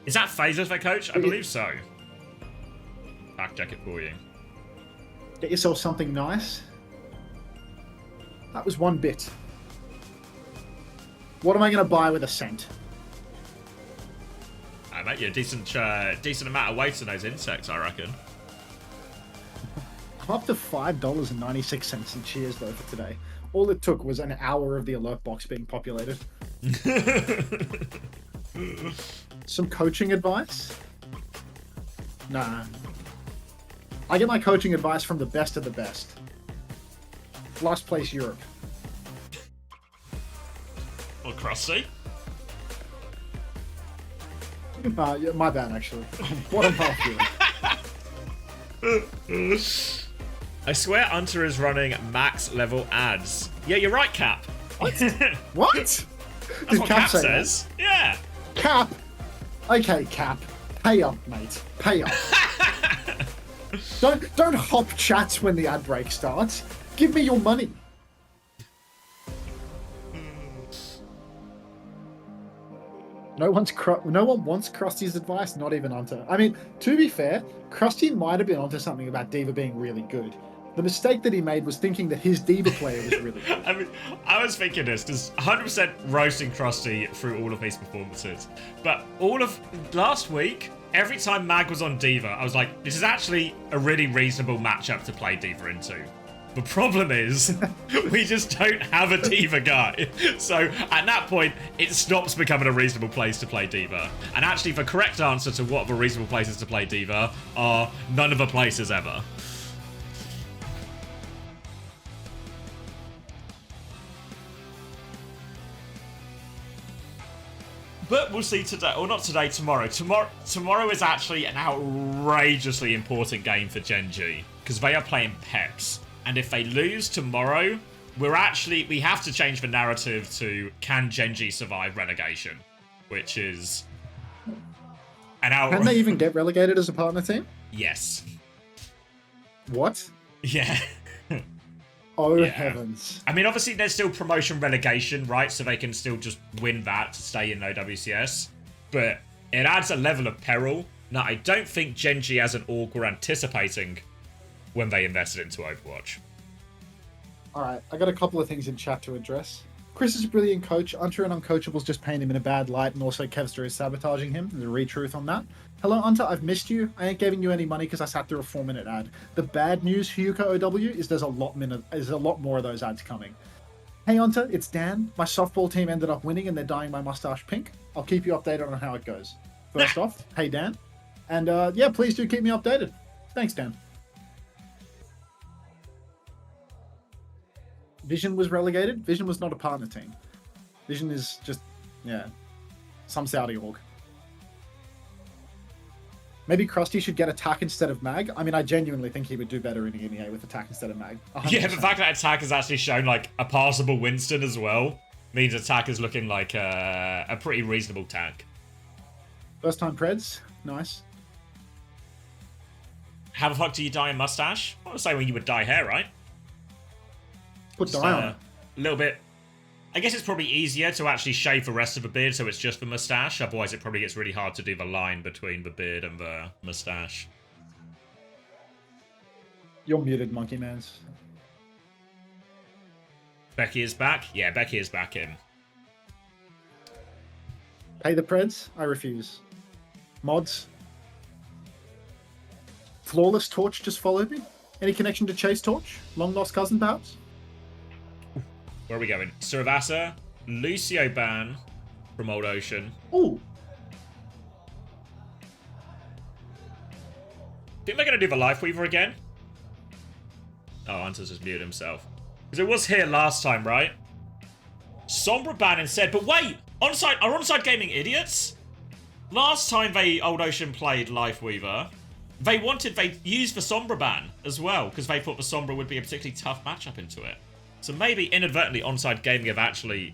Is that Phaser their coach? I believe so. Fact check it for you. Get yourself something nice. That was 1 bit. What am I going to buy with a cent? I bet you a decent amount of weight in those insects, I reckon. I'm up to $5.96 in cheers, though, for today. All it took was an hour of the alert box being populated. Some coaching advice? Nah. I get my coaching advice from the best of the best. Last place Europe. Or Krusty? Yeah, my bad, actually. Bottom half Europe. I swear Unter is running max level ads. Yeah, you're right, Cap. What? What? That's what Cap says. Yeah. Cap? Okay, Cap. Pay up, mate. Pay up. Don't hop chats when the ad break starts. Give me your money. No one wants Krusty's advice, not even Unter. I mean, to be fair, Krusty might have been onto something about D.Va being really good. The mistake that he made was thinking that his D.Va player was really good. I mean, I was thinking this, because 100% roasting Krusty through all of his performances. But all of last week, every time Mag was on D.Va, I was like, this is actually a really reasonable matchup to play D.Va into. The problem is, we just don't have a D.Va guy. So, at that point, it stops becoming a reasonable place to play D.Va. And actually, the correct answer to what the reasonable places to play D.Va are none of the places ever. But we'll see today, or not today, tomorrow. Tomorrow is actually an outrageously important game for Genji, because they are playing Peps. And if they lose tomorrow, we have to change the narrative to, can Genji survive relegation? Which is an outrage. Can they even get relegated as a partner team? Yes. What? Yeah. Oh, yeah. Heavens. I mean, obviously, there's still promotion relegation, right? So they can still just win that to stay in OWCS. But it adds a level of peril that I don't think Genji as an org were anticipating when they invested into Overwatch. Alright, I got a couple of things in chat to address. Chris is a brilliant coach. Unter and Uncoachables just paint him in a bad light, and also Kevster is sabotaging him. There's a retruth on that. Hello, Unter, I've missed you. I ain't giving you any money because I sat through a 4-minute ad. The bad news for Yuka OW is there's a lot more of those ads coming. Hey, Unter, it's Dan. My softball team ended up winning and they're dyeing my mustache pink. I'll keep you updated on how it goes. First off, hey, Dan. And yeah, please do keep me updated. Thanks, Dan. Vision was relegated. Vision was not a partner team. Vision is just, yeah, some Saudi org. Maybe Krusty should get attack instead of mag. I mean, I genuinely think he would do better in EMEA with attack instead of mag. 100%. Yeah, the fact that attack has actually shown like a passable Winston as well means attack is looking like a pretty reasonable tank. First time Preds, nice. How the fuck do you dye a mustache? I want to say when you would dye hair, right? Put dye on it. A little bit. I guess it's probably easier to actually shave the rest of the beard so it's just the mustache. Otherwise, it probably gets really hard to do the line between the beard and the mustache. You're muted, Monkey Mans. Becky is back? Yeah, Becky is back in. Pay the Preds? I refuse. Mods? Flawless Torch just followed me? Any connection to Chase Torch? Long lost cousin, perhaps? Where are we going? Suravasa, Lucio ban from Old Ocean. Ooh. Think they're going to do the Life Weaver again? Oh, Hunter's just muted himself. Because it was here last time, right? Sombra ban instead. But wait! Onside, are Onside Gaming idiots? Last time Old Ocean played Life Weaver, they used the Sombra ban as well, because they thought the Sombra would be a particularly tough matchup into it. So maybe inadvertently Onside Gaming have actually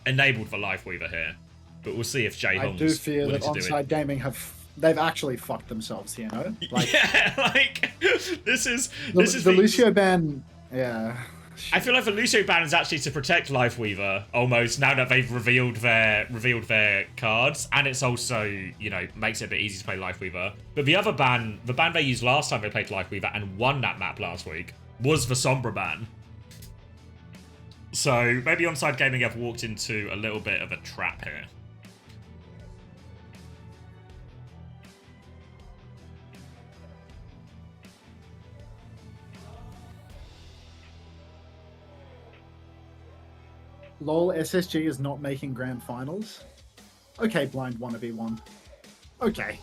enabled the Life Weaver here. But we'll see if Jay Hong's I do fear that willing to do it. Onside Gaming they've actually fucked themselves here, no? Like, yeah, like this is the Lucio ban. Yeah. I feel like the Lucio ban is actually to protect Life Weaver almost now that they've revealed their cards, and it's also, you know, makes it a bit easy to play Life Weaver. But the other ban, the ban they used last time they played Life Weaver and won that map last week, was the Sombra ban. So maybe Onside Gaming have walked into a little bit of a trap here. LOL, SSG is not making grand finals. Okay, blind 1v1. Okay.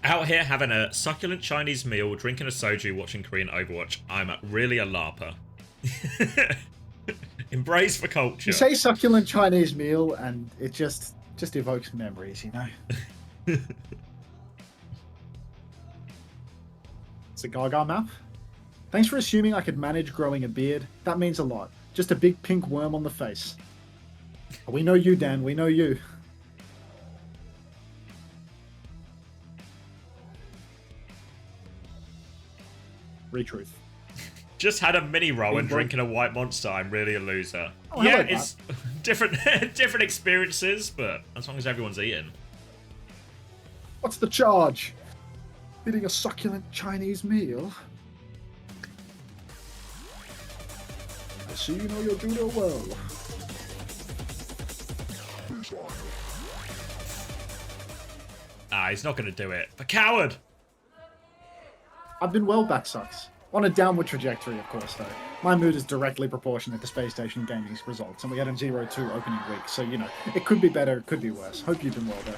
Out here having a succulent Chinese meal, drinking a soju, watching Korean Overwatch. I'm really a LARPer. Embrace the culture. You say succulent Chinese meal and it just evokes memories, you know? It's a Gaga map. Thanks for assuming I could manage growing a beard. That means a lot. Just a big pink worm on the face. We know you, Dan. We know you. Retruth. Just had a mini roll and drinking a white monster. I'm really a loser. Oh, yeah, it's different experiences, but as long as everyone's eating. What's the charge? Eating a succulent Chinese meal? I see you know your judo well. Ah, he's not going to do it. The coward! I've been well, back sucks. On a downward trajectory, of course, though. My mood is directly proportionate to Space Station Gaming's results, and we had a 0-2 opening week, so, you know, it could be better, it could be worse. Hope you've been well, though.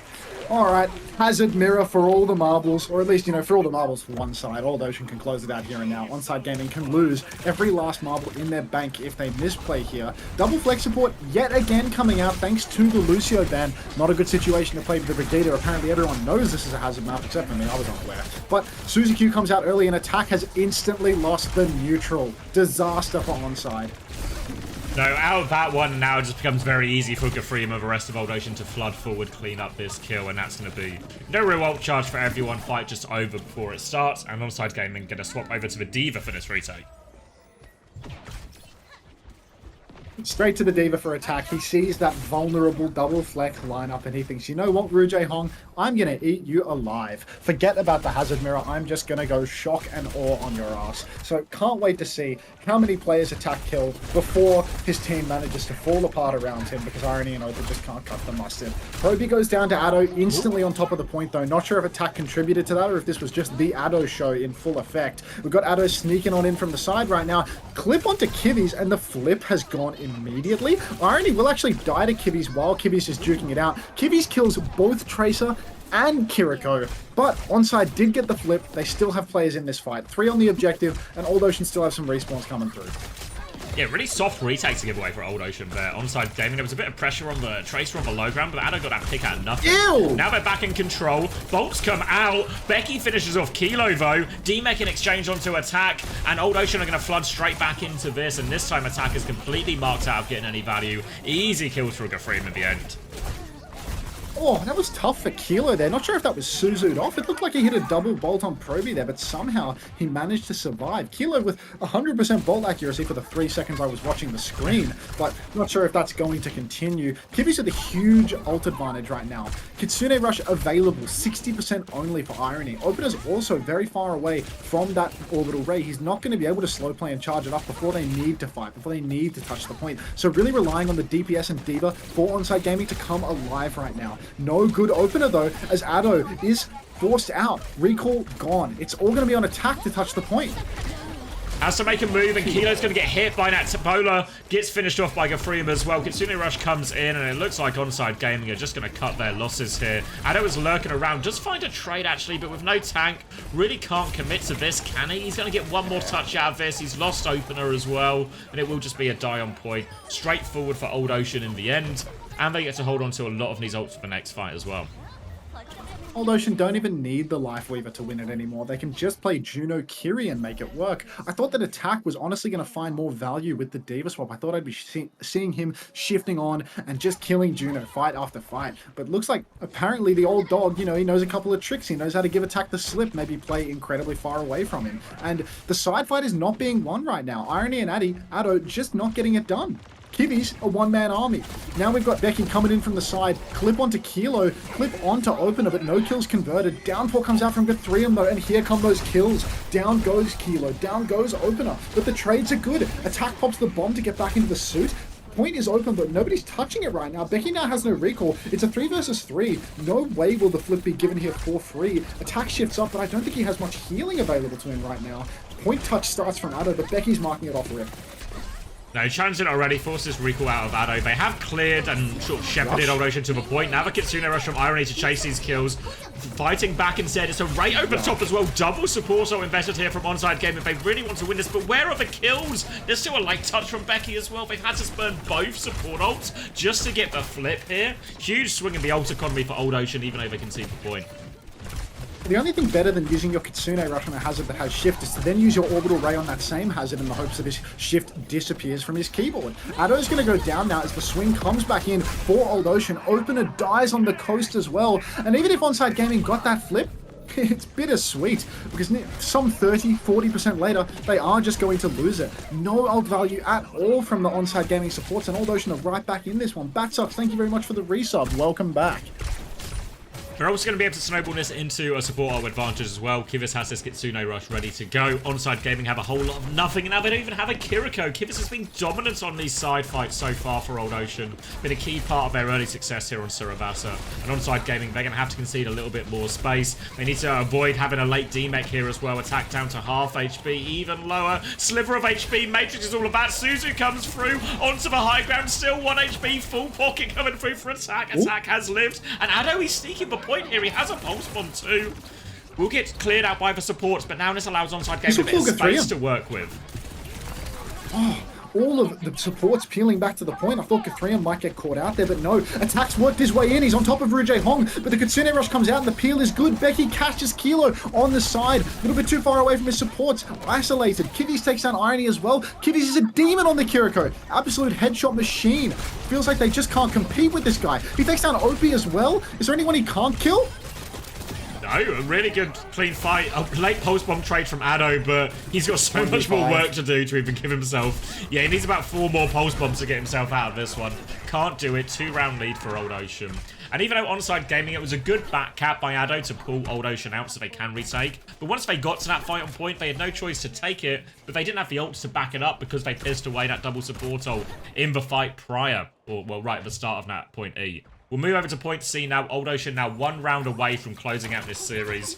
Alright, Hazard Mirror for all the marbles, or at least, you know, for all the marbles for one side. Old Ocean can close it out here and now. Onside Gaming can lose every last marble in their bank if they misplay here. Double flex support yet again coming out thanks to the Lucio ban. Not a good situation to play with the Brigadier. Apparently everyone knows this is a Hazard map, except for me, I was unaware. But Suzy Q comes out early and attack has instantly lost the neutral. Disaster for Onside. No, out of that one now it just becomes very easy for Gafreem and the rest of Old Ocean to flood forward, clean up this kill, and that's going to be no real ult charge for everyone. Fight just over before it starts, and Onside Gaming going to swap over to the D.Va for this retake. Straight to the D.Va for attack. He sees that vulnerable double flex lineup and he thinks, you know what, Ru-Jae Hong, I'm going to eat you alive. Forget about the Hazard Mirror. I'm just going to go shock and awe on your ass. So can't wait to see how many players attack kill before his team manages to fall apart around him because Irony and Open just can't cut the mustard. Proby goes down to Addo instantly on top of the point though. Not sure if attack contributed to that or if this was just the Addo show in full effect. We've got Addo sneaking on in from the side right now. Clip onto Kivies and the flip has gone immediately. Irony will actually die to Kivies while Kivies is duking it out. Kivies kills both Tracer and Kiriko, but Onside did get the flip. They still have players in this fight. 3 on the objective, and Old Ocean still have some respawns coming through. Yeah, really soft retake to give away for Old Ocean there. Onside Gaming, there was a bit of pressure on the Tracer on the low ground, but Addo got that pick out of nothing. Ew! Now they're back in control. Bolts come out. Becky finishes off Kilo, though. D-Mech in exchange onto Attack, and Old Ocean are going to flood straight back into this, and this time Attack is completely marked out of getting any value. Easy kills for Gafreem at the end. Oh, that was tough for Kilo there. Not sure if that was Suzu'd off. It looked like he hit a double bolt on Proby there, but somehow he managed to survive. Kilo with 100% bolt accuracy for the 3 seconds I was watching the screen, but not sure if that's going to continue. Kiwi's at a huge ult advantage right now. Kitsune Rush available, 60% only for Irony. Opener's also very far away from that orbital ray. He's not going to be able to slow play and charge it up before they need to fight, before they need to touch the point. So really relying on the DPS and Diva for Onside Gaming to come alive right now. No good opener though, as Addo is forced out. Recall gone. It's all going to be on Attack to touch the point. Has to make a move, and Kilo's going to get hit by that. Tapola gets finished off by Gafreem as well. Kitsune Rush comes in, and it looks like Onside Gaming are just going to cut their losses here. Addo is lurking around. Just find a trade, actually, but with no tank, really can't commit to this, can he? He's going to get one more touch out of this. He's lost opener as well, and it will just be a die on point. Straightforward for Old Ocean in the end, and they get to hold on to a lot of these ults for the next fight as well. Old Ocean don't even need the Life Weaver to win it anymore. They can just play Juno Kiri and make it work. I thought that Attack was honestly going to find more value with the Diva swap. I thought I'd be seeing him shifting on and just killing Juno fight after fight. But looks like apparently the old dog, you know, he knows a couple of tricks. He knows how to give Attack the slip, maybe play incredibly far away from him. And the side fight is not being won right now. Irony and Addo just not getting it done. Kiwi's a one-man army. Now we've got Becky coming in from the side, clip onto Kilo, clip onto Opener, but no kills converted. Downpour comes out from Gafreem though, and here come those kills. Down goes Kilo, down goes Opener, but the trades are good. Attack pops the bomb to get back into the suit. Point is open, but nobody's touching it right now. Becky now has no recall. It's a 3 versus 3. No way will the flip be given here for free. Attack shifts up, but I don't think he has much healing available to him right now. Point touch starts from Addo, but Becky's marking it off rip. No, he challenged it already, forces recall out of Addo. They have cleared and sort of shepherded Old Ocean to the point. Now the Kitsune Rush from Irony to chase these kills. Fighting back instead. It's a right over the top as well. Double support so invested here from Onside Gaming. They really want to win this, but where are the kills? There's still a light touch from Becky as well. They've had to spurn both support ults just to get the flip here. Huge swing in the ult economy for Old Ocean, even though they concede the point. The only thing better than using your Kitsune Rush on a hazard that has shift is to then use your Orbital Ray on that same hazard in the hopes that his shift disappears from his keyboard. Addo's going to go down now as the swing comes back in for Old Ocean. Opener dies on the coast as well. And even if Onside Gaming got that flip, it's bittersweet because some 30-40% later, they are just going to lose it. No ult value at all from the Onside Gaming supports, and Old Ocean are right back in this one. Batsucks, thank you very much for the resub. Welcome back. They're also going to be able to snowball this into a support ult advantage as well. Kivas has this Kitsune Rush ready to go. Onside Gaming have a whole lot of nothing, and now they don't even have a Kiriko. Kivas has been dominant on these side fights so far for Old Ocean. Been a key part of their early success here on Surabasa. And Onside Gaming, they're going to have to concede a little bit more space. They need to avoid having a late D-Mech here as well. Attack down to half HP, even lower. Sliver of HP, Matrix is all about. Suzu comes through onto the high ground, still 1 HP, full pocket coming through for Attack. Attack has lived, and Addo is sneaking the point here. He has a pulse bomb too. Will get cleared out by the supports, but now this allows Onside Gaming a bit of space to work with. Oh, all of the supports peeling back to the point. I thought Gafreem might get caught out there, but no. Attack's worked his way in. He's on top of Rujay Hong, but the Kitsune Rush comes out and the peel is good. Becky catches Kilo on the side. A little bit too far away from his supports. Isolated. Kivis takes down Irony as well. Kivis is a demon on the Kiriko. Absolute headshot machine. Feels like they just can't compete with this guy. He takes down Opie as well. Is there anyone he can't kill? No, a really good clean fight. A late post-bomb trade from Addo, but he's got so much more work to do to even give himself. Yeah, he needs about 4 more pulse bombs to get himself out of this one. Can't do it. 2-round lead for Old Ocean. And even though Onside Gaming, it was a good back cap by Addo to pull Old Ocean out so they can retake. But once they got to that fight on point, they had no choice to take it, but they didn't have the ults to back it up because they pissed away that double support ult in the fight prior. Or, well, right at the start of that point E. We'll move over to point C now. Old Ocean now 1 round away from closing out this series.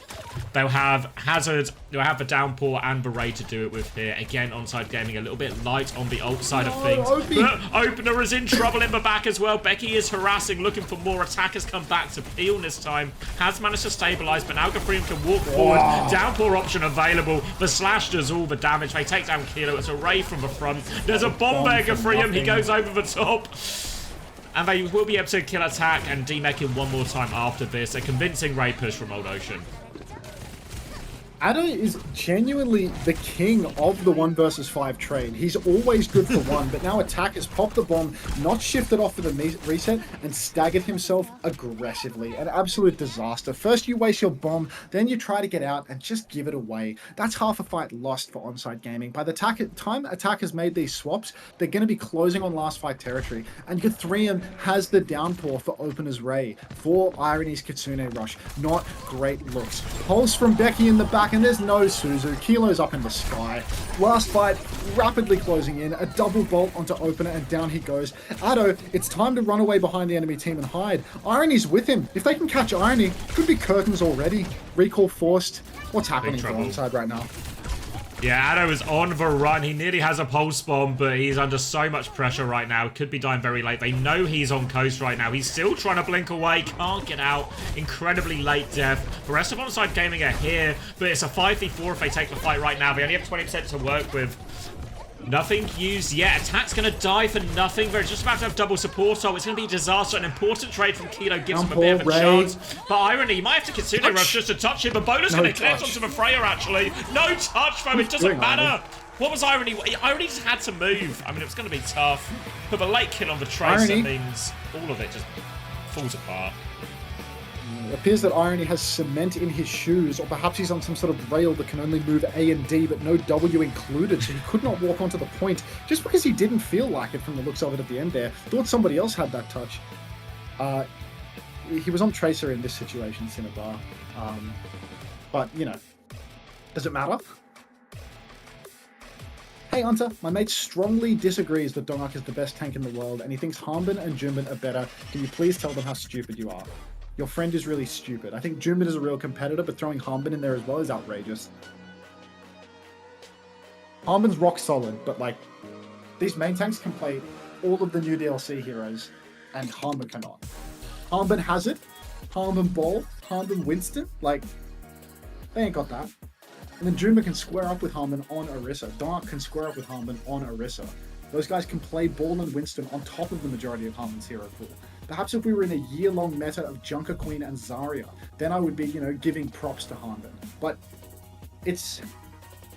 They'll have Hazard, they'll have the Downpour and Beret to do it with here. Again, Onside Gaming a little bit light on the ult side of things. But Opener is in trouble in the back as well. Becky is harassing, looking for more. Attackers come back to peel this time. Has managed to stabilize, but now Gafreem can walk forward. Downpour option available. The slash does all the damage. They take down Kilo. It's a ray from the front. There's a bomb there, Gafreem. He goes over the top. And they will be able to kill Attack and demech him one more time after this. A convincing raid push from Old Ocean. Addo is genuinely the king of the 1 versus 5 trade. He's always good for 1, but now Attack has popped the bomb, not shifted off for the reset, and staggered himself aggressively. An absolute disaster. First you waste your bomb, then you try to get out and just give it away. That's half a fight lost for Onside Gaming. By the time Attack has made these swaps, they're going to be closing on last fight territory, and Gafreem has the Downpour for Opener's Ray, for Irony's Kitsune Rush. Not great looks. Pulse from Becky in the back, and there's no Suzu. Kilo's up in the sky. Last fight, rapidly closing in. A double bolt onto Opener, and down he goes. Addo, it's time to run away behind the enemy team and hide. Irony's with him. If they can catch Irony, could be curtains already. Recall forced. What's happening for Onside right now? Yeah, Addo is on the run. He nearly has a pulse bomb, but he's under so much pressure right now. Could be dying very late. They know he's on coast right now. He's still trying to blink away. Can't get out. Incredibly late death. The rest of Onside Gaming are here, but it's a 5v4 if they take the fight right now. They only have 20% to work with. Nothing used yet. Attack's going to die for nothing. They're just about to have double support, so it's going to be a disaster. An important trade from Kilo gives him a bit of a chance. But Irony, he might have to Kitsune Rush just to touch him. But Bonus going to connect onto the Freya, actually. No touch from him. It doesn't matter. What was Irony? Irony just had to move. I mean, it was going to be tough. But the late kill on the Tracer means all of it just falls apart. It appears that Irony has cement in his shoes, or perhaps he's on some sort of rail that can only move A and D, but no W included, so he could not walk onto the point, just because he didn't feel like it from the looks of it at the end there. Thought somebody else had that touch. He was on Tracer in this situation, Cinnabar. But, you know, does it matter? Hey Unter, my mate strongly disagrees that Dongak is the best tank in the world, and he thinks Hanbin and Junbin are better. Can you please tell them how stupid you are? Your friend is really stupid. I think Junbin is a real competitor, but throwing Hanbin in there as well is outrageous. Hanbin's rock solid, but like, these main tanks can play all of the new DLC heroes, and Hanbin cannot. Hanbin has it. Hanbin Ball, Hanbin Winston, like, they ain't got that. And then Junbin can square up with Hanbin on Orisa. Dark can square up with Hanbin on Orisa. Those guys can play Ball and Winston on top of the majority of Hanbin's hero pool. Perhaps if we were in a year-long meta of Junker Queen and Zarya, then I would be, you know, giving props to Hanbin. But it's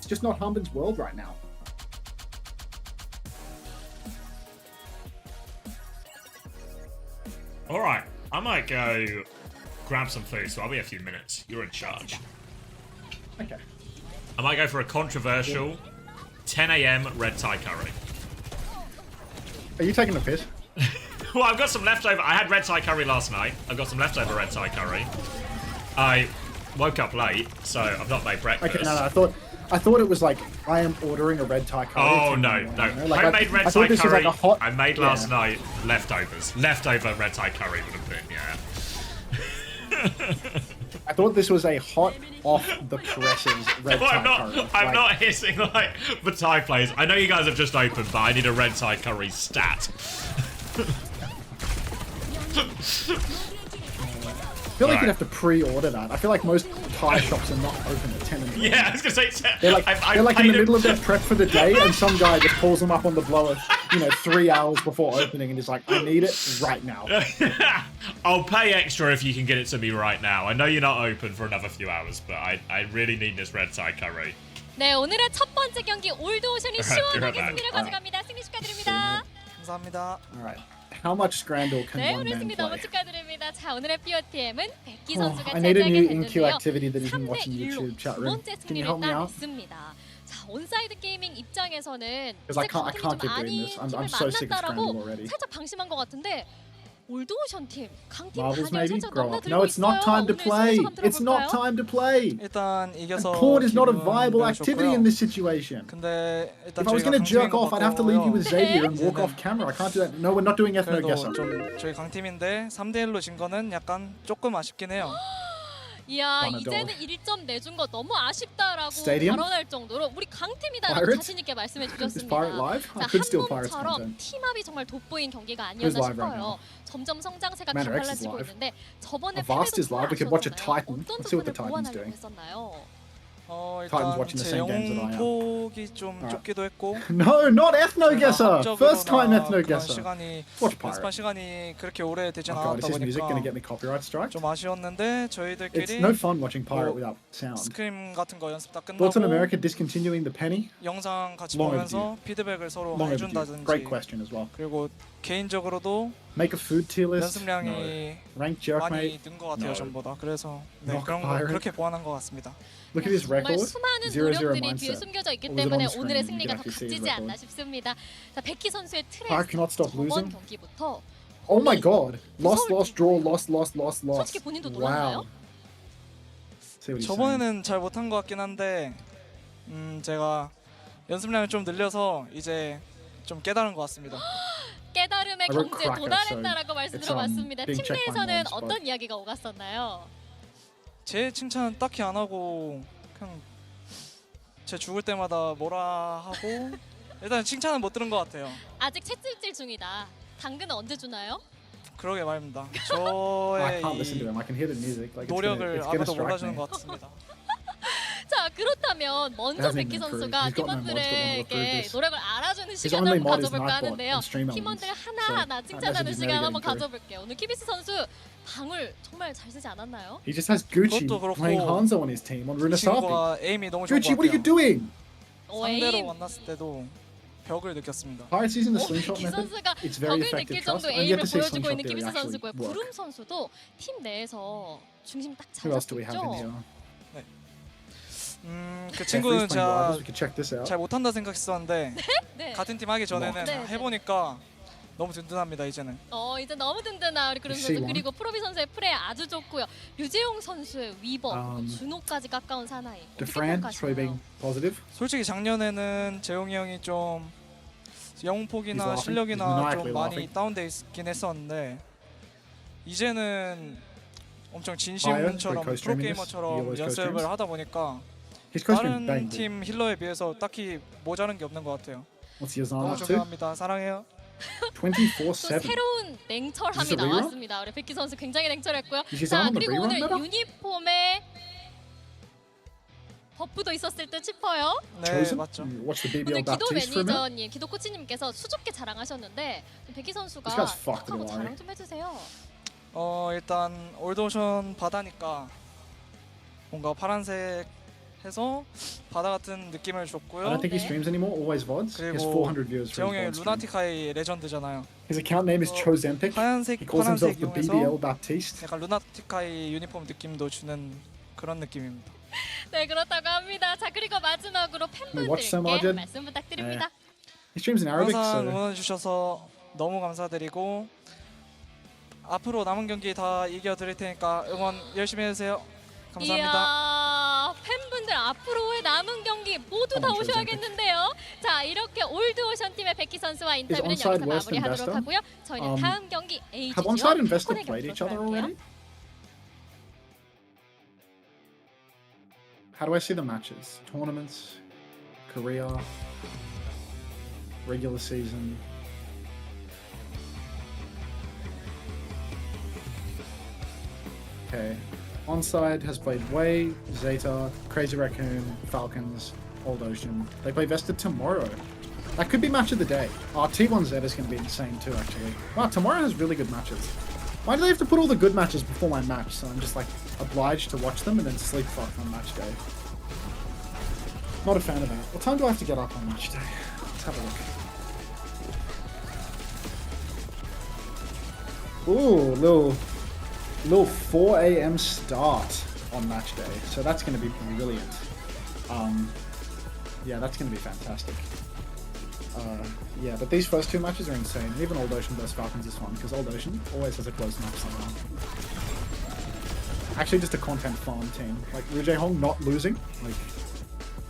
just not Hanbin's world right now. All right, I might go grab some food, so I'll be a few minutes. You're in charge. Okay. I might go for a controversial 10 AM red Thai curry. Are you taking a piss? Well, I've got some leftover. I had red Thai curry last night. I've got some leftover red Thai curry. I woke up late, so I've not made breakfast. Okay, no, I thought it was like I am ordering a red Thai curry. Oh no. Like, Homemade red Thai this curry. Was like I made last night leftovers. Leftover red Thai curry would have been, yeah. I thought this was a hot off the presses red Thai curry. I'm not hitting like the Thai players. I know you guys have just opened, but I need a red Thai curry stat. I feel like you'd have to pre-order that. I feel like most Thai shops are not open at 10 in the morning. Yeah, I was gonna say they're like in the middle of their prep for the day, and some guy just pulls them up on the blower, 3 hours before opening, and is like, "I need it right now." I'll pay extra if you can get it to me right now. I know you're not open for another few hours, but I really need this red Thai curry. 네, 오늘의 첫 번째 경기 올드오션이 시원하게 승리를 가져갑니다. 승리 축하드립니다. 감사합니다. Alright. How much Scrandal can 네, one 오늘 man 승리 너무 play? 축하드립니다. 자, 오늘의 POTM은 백기 선수가 I need a new 차지하게 in-queue 됐는데요. activity that you can 3대 watch in 1로 YouTube chat 두 room. 번째 Can you 승리를 help me out? 따냈습니다. 자, 온사이드 게이밍 입장에서는 Because I 이제 can't keep doing 아닌 this. I'm 팀을 so sick of 만났다라고 Scrandal already. 살짝 방심한 것 같은데 올드오션 팀, 강팀 Marbles 단열 maybe? 살짝 Grow up. 넘나들고 No, it's not 있어요. time to 오늘 play. 승부 소감 It's not 들어볼까요? time to play. 일단 이겨서 Court is not a 기분 viable 매우 activity in 좋고요. this situation. 근데 일단 If I was 저희가 going to jerk 강팀인 것 off, I'd have to leave you with 같고요. Xavier and walk 이제는 off camera. I can't do that. No, we're not doing ethno 그래도 guesser. 좀 저희 강팀인데 3대1로 진 거는 약간 조금 아쉽긴 해요. 이야, Wanna 이제는 1점 내준 거 너무 아쉽다라고 Stadium? 발언할 정도로 우리 강팀이다라고 Pirates? 자신 있게 말씀해 Is 주셨습니다. Pirate live? I 자, could 한 steal Pirates 몸처럼 content. 팀합이 정말 돋보인 경기가 Who's 아니었나 live right 싶어요. 점점 성장세가 CommanderX is 가팔라지고 live. 있는데 저번에 Avast is live. We could watch a 패배도 Titan. 어떤 Let's see what the 부분을 Titan's 보완하려고 doing. 했었나요? Titans 일단 watching the 제 same games that I am. 영폭이 좀 Alright. 좁기도 했고 No, not ethno guesser. 합적으로나 First time ethno 그런 guesser. 시간이 Watch 연습한 Pirate. 시간이 그렇게 오래 되진 Oh god, is 않았다 his music going to get 보니까 me copyright strike? 좀 아쉬웠는데 It's 저희들끼리 no fun watching Pirate 뭐, without sound. 스크림 같은 거 연습 다 Thoughts on 끝나고 America discontinuing the penny? 영상 같이 Long 보면서 피드백을 서로 Long overdue. 해준다든지 Great question as well. 그리고 개인적으로도 Make a food tier list? 연습량이 No. Rank jerk 많이 mate? 는 것 같아요 No. 전보다. 그래서 네, Knock 그런 거 pirate? 그렇게 보완한 것 같습니다. Look at his 정말 record. 수많은 0-0 노력들이 뒤에 mindset. 숨겨져 있기 Or was it 때문에 on screen? 오늘의 You 승리가 can 더 actually see his 값지지 않나 record. 싶습니다. 자, 베키 선수의 Pirate cannot 트레이스 stop 저번 losing. 경기부터 Oh my god. Lost, 무서울 lost, draw, lost, lost, lost, lost. 솔직히 본인도 놀랐나요? Wow. See what he's saying. 저번에는 잘 못한 것 같긴 한데 제가 연습량을 좀 늘려서 이제 좀 깨달은 것 같습니다. 깨달음의 I wrote 경지에 cracker, 도달했다라고 so 말씀 it's, 들어봤습니다. being 팀 checked by 내에서는 Mons, but- 어떤 이야기가 오갔었나요? 제 칭찬은 딱히 안 하고 그냥 제 죽을 때마다 뭐라 하고 일단 칭찬은 못 들은 것 같아요. 아직 채찍질 중이다. 당근은 언제 주나요? 그러게 말입니다. I 저의 can't listen to 이 him. I can hear the music. Like 노력을 it's gonna 아무도 strike 몰라주는 me. 것 같습니다. 자, 그렇다면 먼저 Hasn't 베키 been 선수가 approved. He's got no mods that want to approve 팀원들에게 this. 노력을 알아주는 His 시간을 only 한번 mod is 가져볼까 Nightbot 하는데요. and stream 팀원들 elements. 하나하나 So, 칭찬하는 that message is 시간 never 한번 getting 가져볼게요. 오늘 키비스 선수 방울 정말 잘 쓰지 않았나요? He just has Gucci 그것도 그렇고 playing Hanzo on his team on 이 Runasapi. 친구가 에임이 너무 좋은 Gucci, 것 what are you 같아요. doing? 상대로 에임. 만났을 때도 벽을 느꼈습니다. Pirates using the slingshot 키 method. 선수가 It's very 벽을 effective. 느낄 정도 Trust. And yet 에임을 to see 보여주고 slingshot 있는 theory 키비스 actually 선수고요. work. 부름 선수도 팀 내에서 중심 딱 Who else do 잡고 we have in 있죠. here? 그 Jeffrey's 친구는 playing 제가 rivals. We could check this out. 잘 못한다 생각했었는데 네. 같은 팀 하기 전에는 네, 네. 해보니까 너무 든든합니다 이제는. 이제 너무 든든한 우리 그름 You 선수 see one? 그리고 프로비 선수의 플레이 아주 좋고요. 류재용 선수의 위버, Um, 준호까지 가까운 사나이. 어떻게 Defran, Troy 평가하시나요? being positive. 솔직히 작년에는 재용이 형이 좀 He's 영폭이나 laughing. 실력이나 He's 좀 maniacally 많이 laughing. 다운돼 있긴 했었는데 이제는 엄청 Fire, 진심처럼 the co-streaming this. He 프로게이머처럼 always 연습을 co-streams. 하다 보니까 His coach been 다른 banging. 팀 힐러에 비해서 딱히 모자란 게 없는 것 같아요. What's Yazan 너무 up to? 존경합니다. 사랑해요. 또 24/7. 새로운 냉철함이 Is this a rerun? 나왔습니다. 우리 백기 선수 굉장히 냉철했고요. Is he 자, on the 그리고 rerun 오늘 meta? 유니폼에 버프도 있었을 듯 싶어요. 네 Chosen? 맞죠. Watch the BBL 오늘 기도 Baptiste for a minute. 매니저님, 기도 코치님께서 수줍게 자랑하셨는데 백기 선수가 This guy's fucked 한번 in a 자랑 way. 좀 해주세요. 일단 올드오션 바다니까 뭔가 파란색 해서 바다 같은 느낌을 I 줬고요. don't think he 네. streams anymore. Always VODs. He has 그리고 400 viewers for 재용이 his VOD stream. 루나티카이 레전드잖아요. His account name is 어, Chozempic. 하얀색 He calls himself 파란색 the 이용해서 BBL Baptiste. 약간 루나티카이 유니폼 느낌도 주는 그런 느낌입니다. 네, 그렇다고 합니다. 자, 그리고 마지막으로 Watch some 팬분들께 Arjun. 말씀 부탁드립니다. He streams in Arabic, 항상 so 응원해 주셔서 너무 감사드리고 앞으로 남은 경기 다 이겨 드릴 테니까 응원 열심히 해주세요. 감사합니다. 이야, 팬분들 앞으로의 남은 경기 모두 다 한번 오셔야겠는데요. 자, 이렇게 올드오션 팀의 백기 선수와 인터뷰는 Onside 여기서 West and 마무리하도록 Vesta? 하고요. 저희는 다음 경기 have Onside and Vesta 코코넥 played each other 경기로 already? How do I see the matches? Tournaments, Korea, regular season. Okay. Onside has played Way, Zeta, Crazy Raccoon, Falcons, Old Ocean. They play Vested tomorrow. That could be match of the day. Oh, T1 Zeta is going to be insane too, actually. Wow, tomorrow has really good matches. Why do they have to put all the good matches before my match? So I'm just like obliged to watch them and then sleep fuck on match day. Not a fan of that. What time do I have to get up on match day? Let's have a look. Ooh, little 4 a.m. start on match day. So that's going to be brilliant. Yeah, that's going to be fantastic. Yeah, but these first two matches are insane. And even Old Ocean vs Falcons is fun, because Old Ocean always has a close match somehow. Actually, just a content farm team. Like, Ru Hong not losing. Like,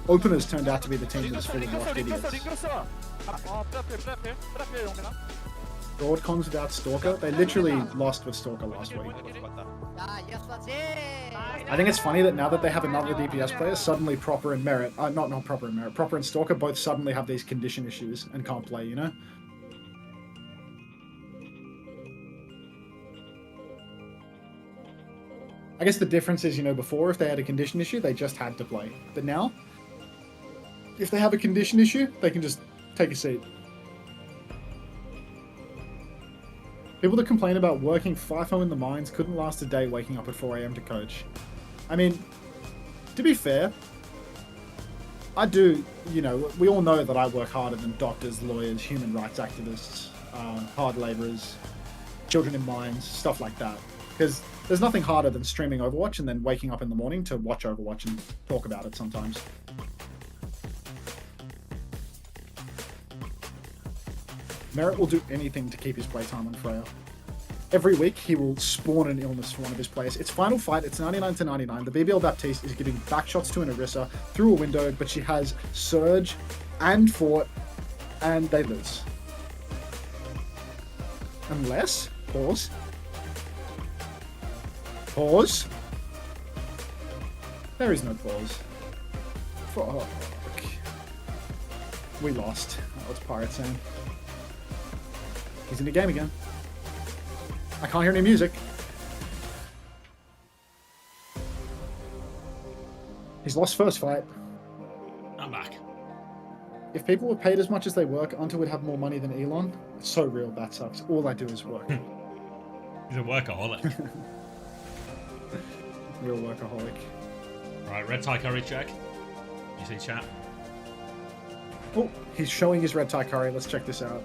openers turned out to be the team that is full of washed idiots. Broadcons without Stalker. They literally lost with Stalker last week. I think it's funny that now that they have another DPS player, suddenly Proper and Merit, not Proper and Merit, Proper and Stalker both suddenly have these condition issues and can't play, you know? I guess the difference is, you know, before if they had a condition issue, they just had to play. But now, if they have a condition issue, they can just take a seat. People that complain about working FIFO in the mines couldn't last a day waking up at 4 AM to coach. I mean, to be fair, I do, you know, we all know that I work harder than doctors, lawyers, human rights activists, hard laborers, children in mines, stuff like that. Because there's nothing harder than streaming Overwatch and then waking up in the morning to watch Overwatch and talk about it sometimes. Merit will do anything to keep his playtime on Freya. Every week, he will spawn an illness for one of his players. It's final fight, it's 99 to 99. The BBL Baptiste is giving back shots to an Orisa through a window, but she has Surge and Fort, and they lose. Unless, pause. Pause. There is no pause. Fuck. We lost. That was Pirate Sam. He's in the game again. I can't hear any music. He's lost first fight. I'm back. If people were paid as much as they work, Unter would have more money than Elon. It's so real, that sucks. All I do is work. He's a workaholic. Real workaholic. Right, red tie curry check. You see chat? Oh, he's showing his red tie curry. Let's check this out.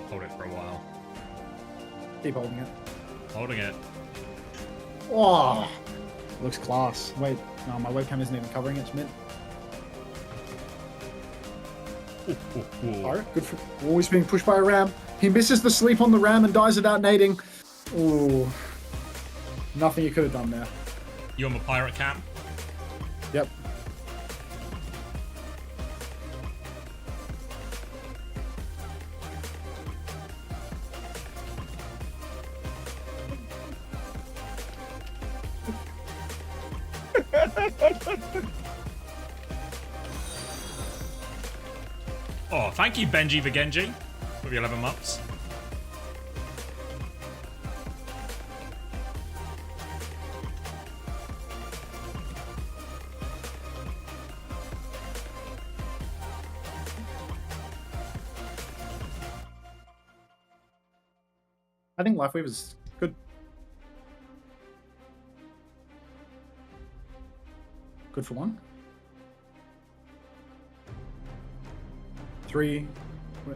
Hold it for a while. Keep holding it. Holding it. Oh, looks class. Wait, no, my webcam isn't even covering it. It's mint. Alright, good for always being pushed by a ram. He misses the sleep on the ram and dies without nading. Ooh. Nothing you could have done there. You on the pirate cam? Yep. Oh, thank you, Benji Vigenji, for the 11 months. I think Lifewave is good. Good for one. 3. Wait.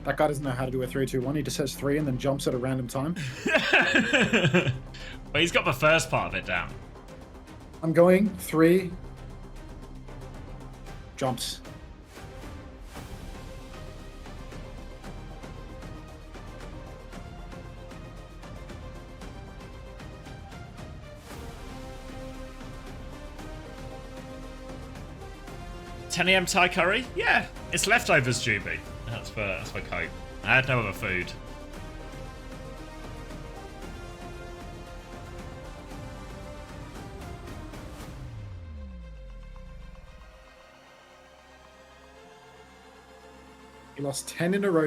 That guy doesn't know how to do a 3-2-1. He just says 3 and then jumps at a random time. Well, he's got the first part of it down. I'm going 3. Jumps. $10 AM Thai curry? Yeah, it's leftovers, Juby. That's for coke. I had no other food. He lost 10 in a row.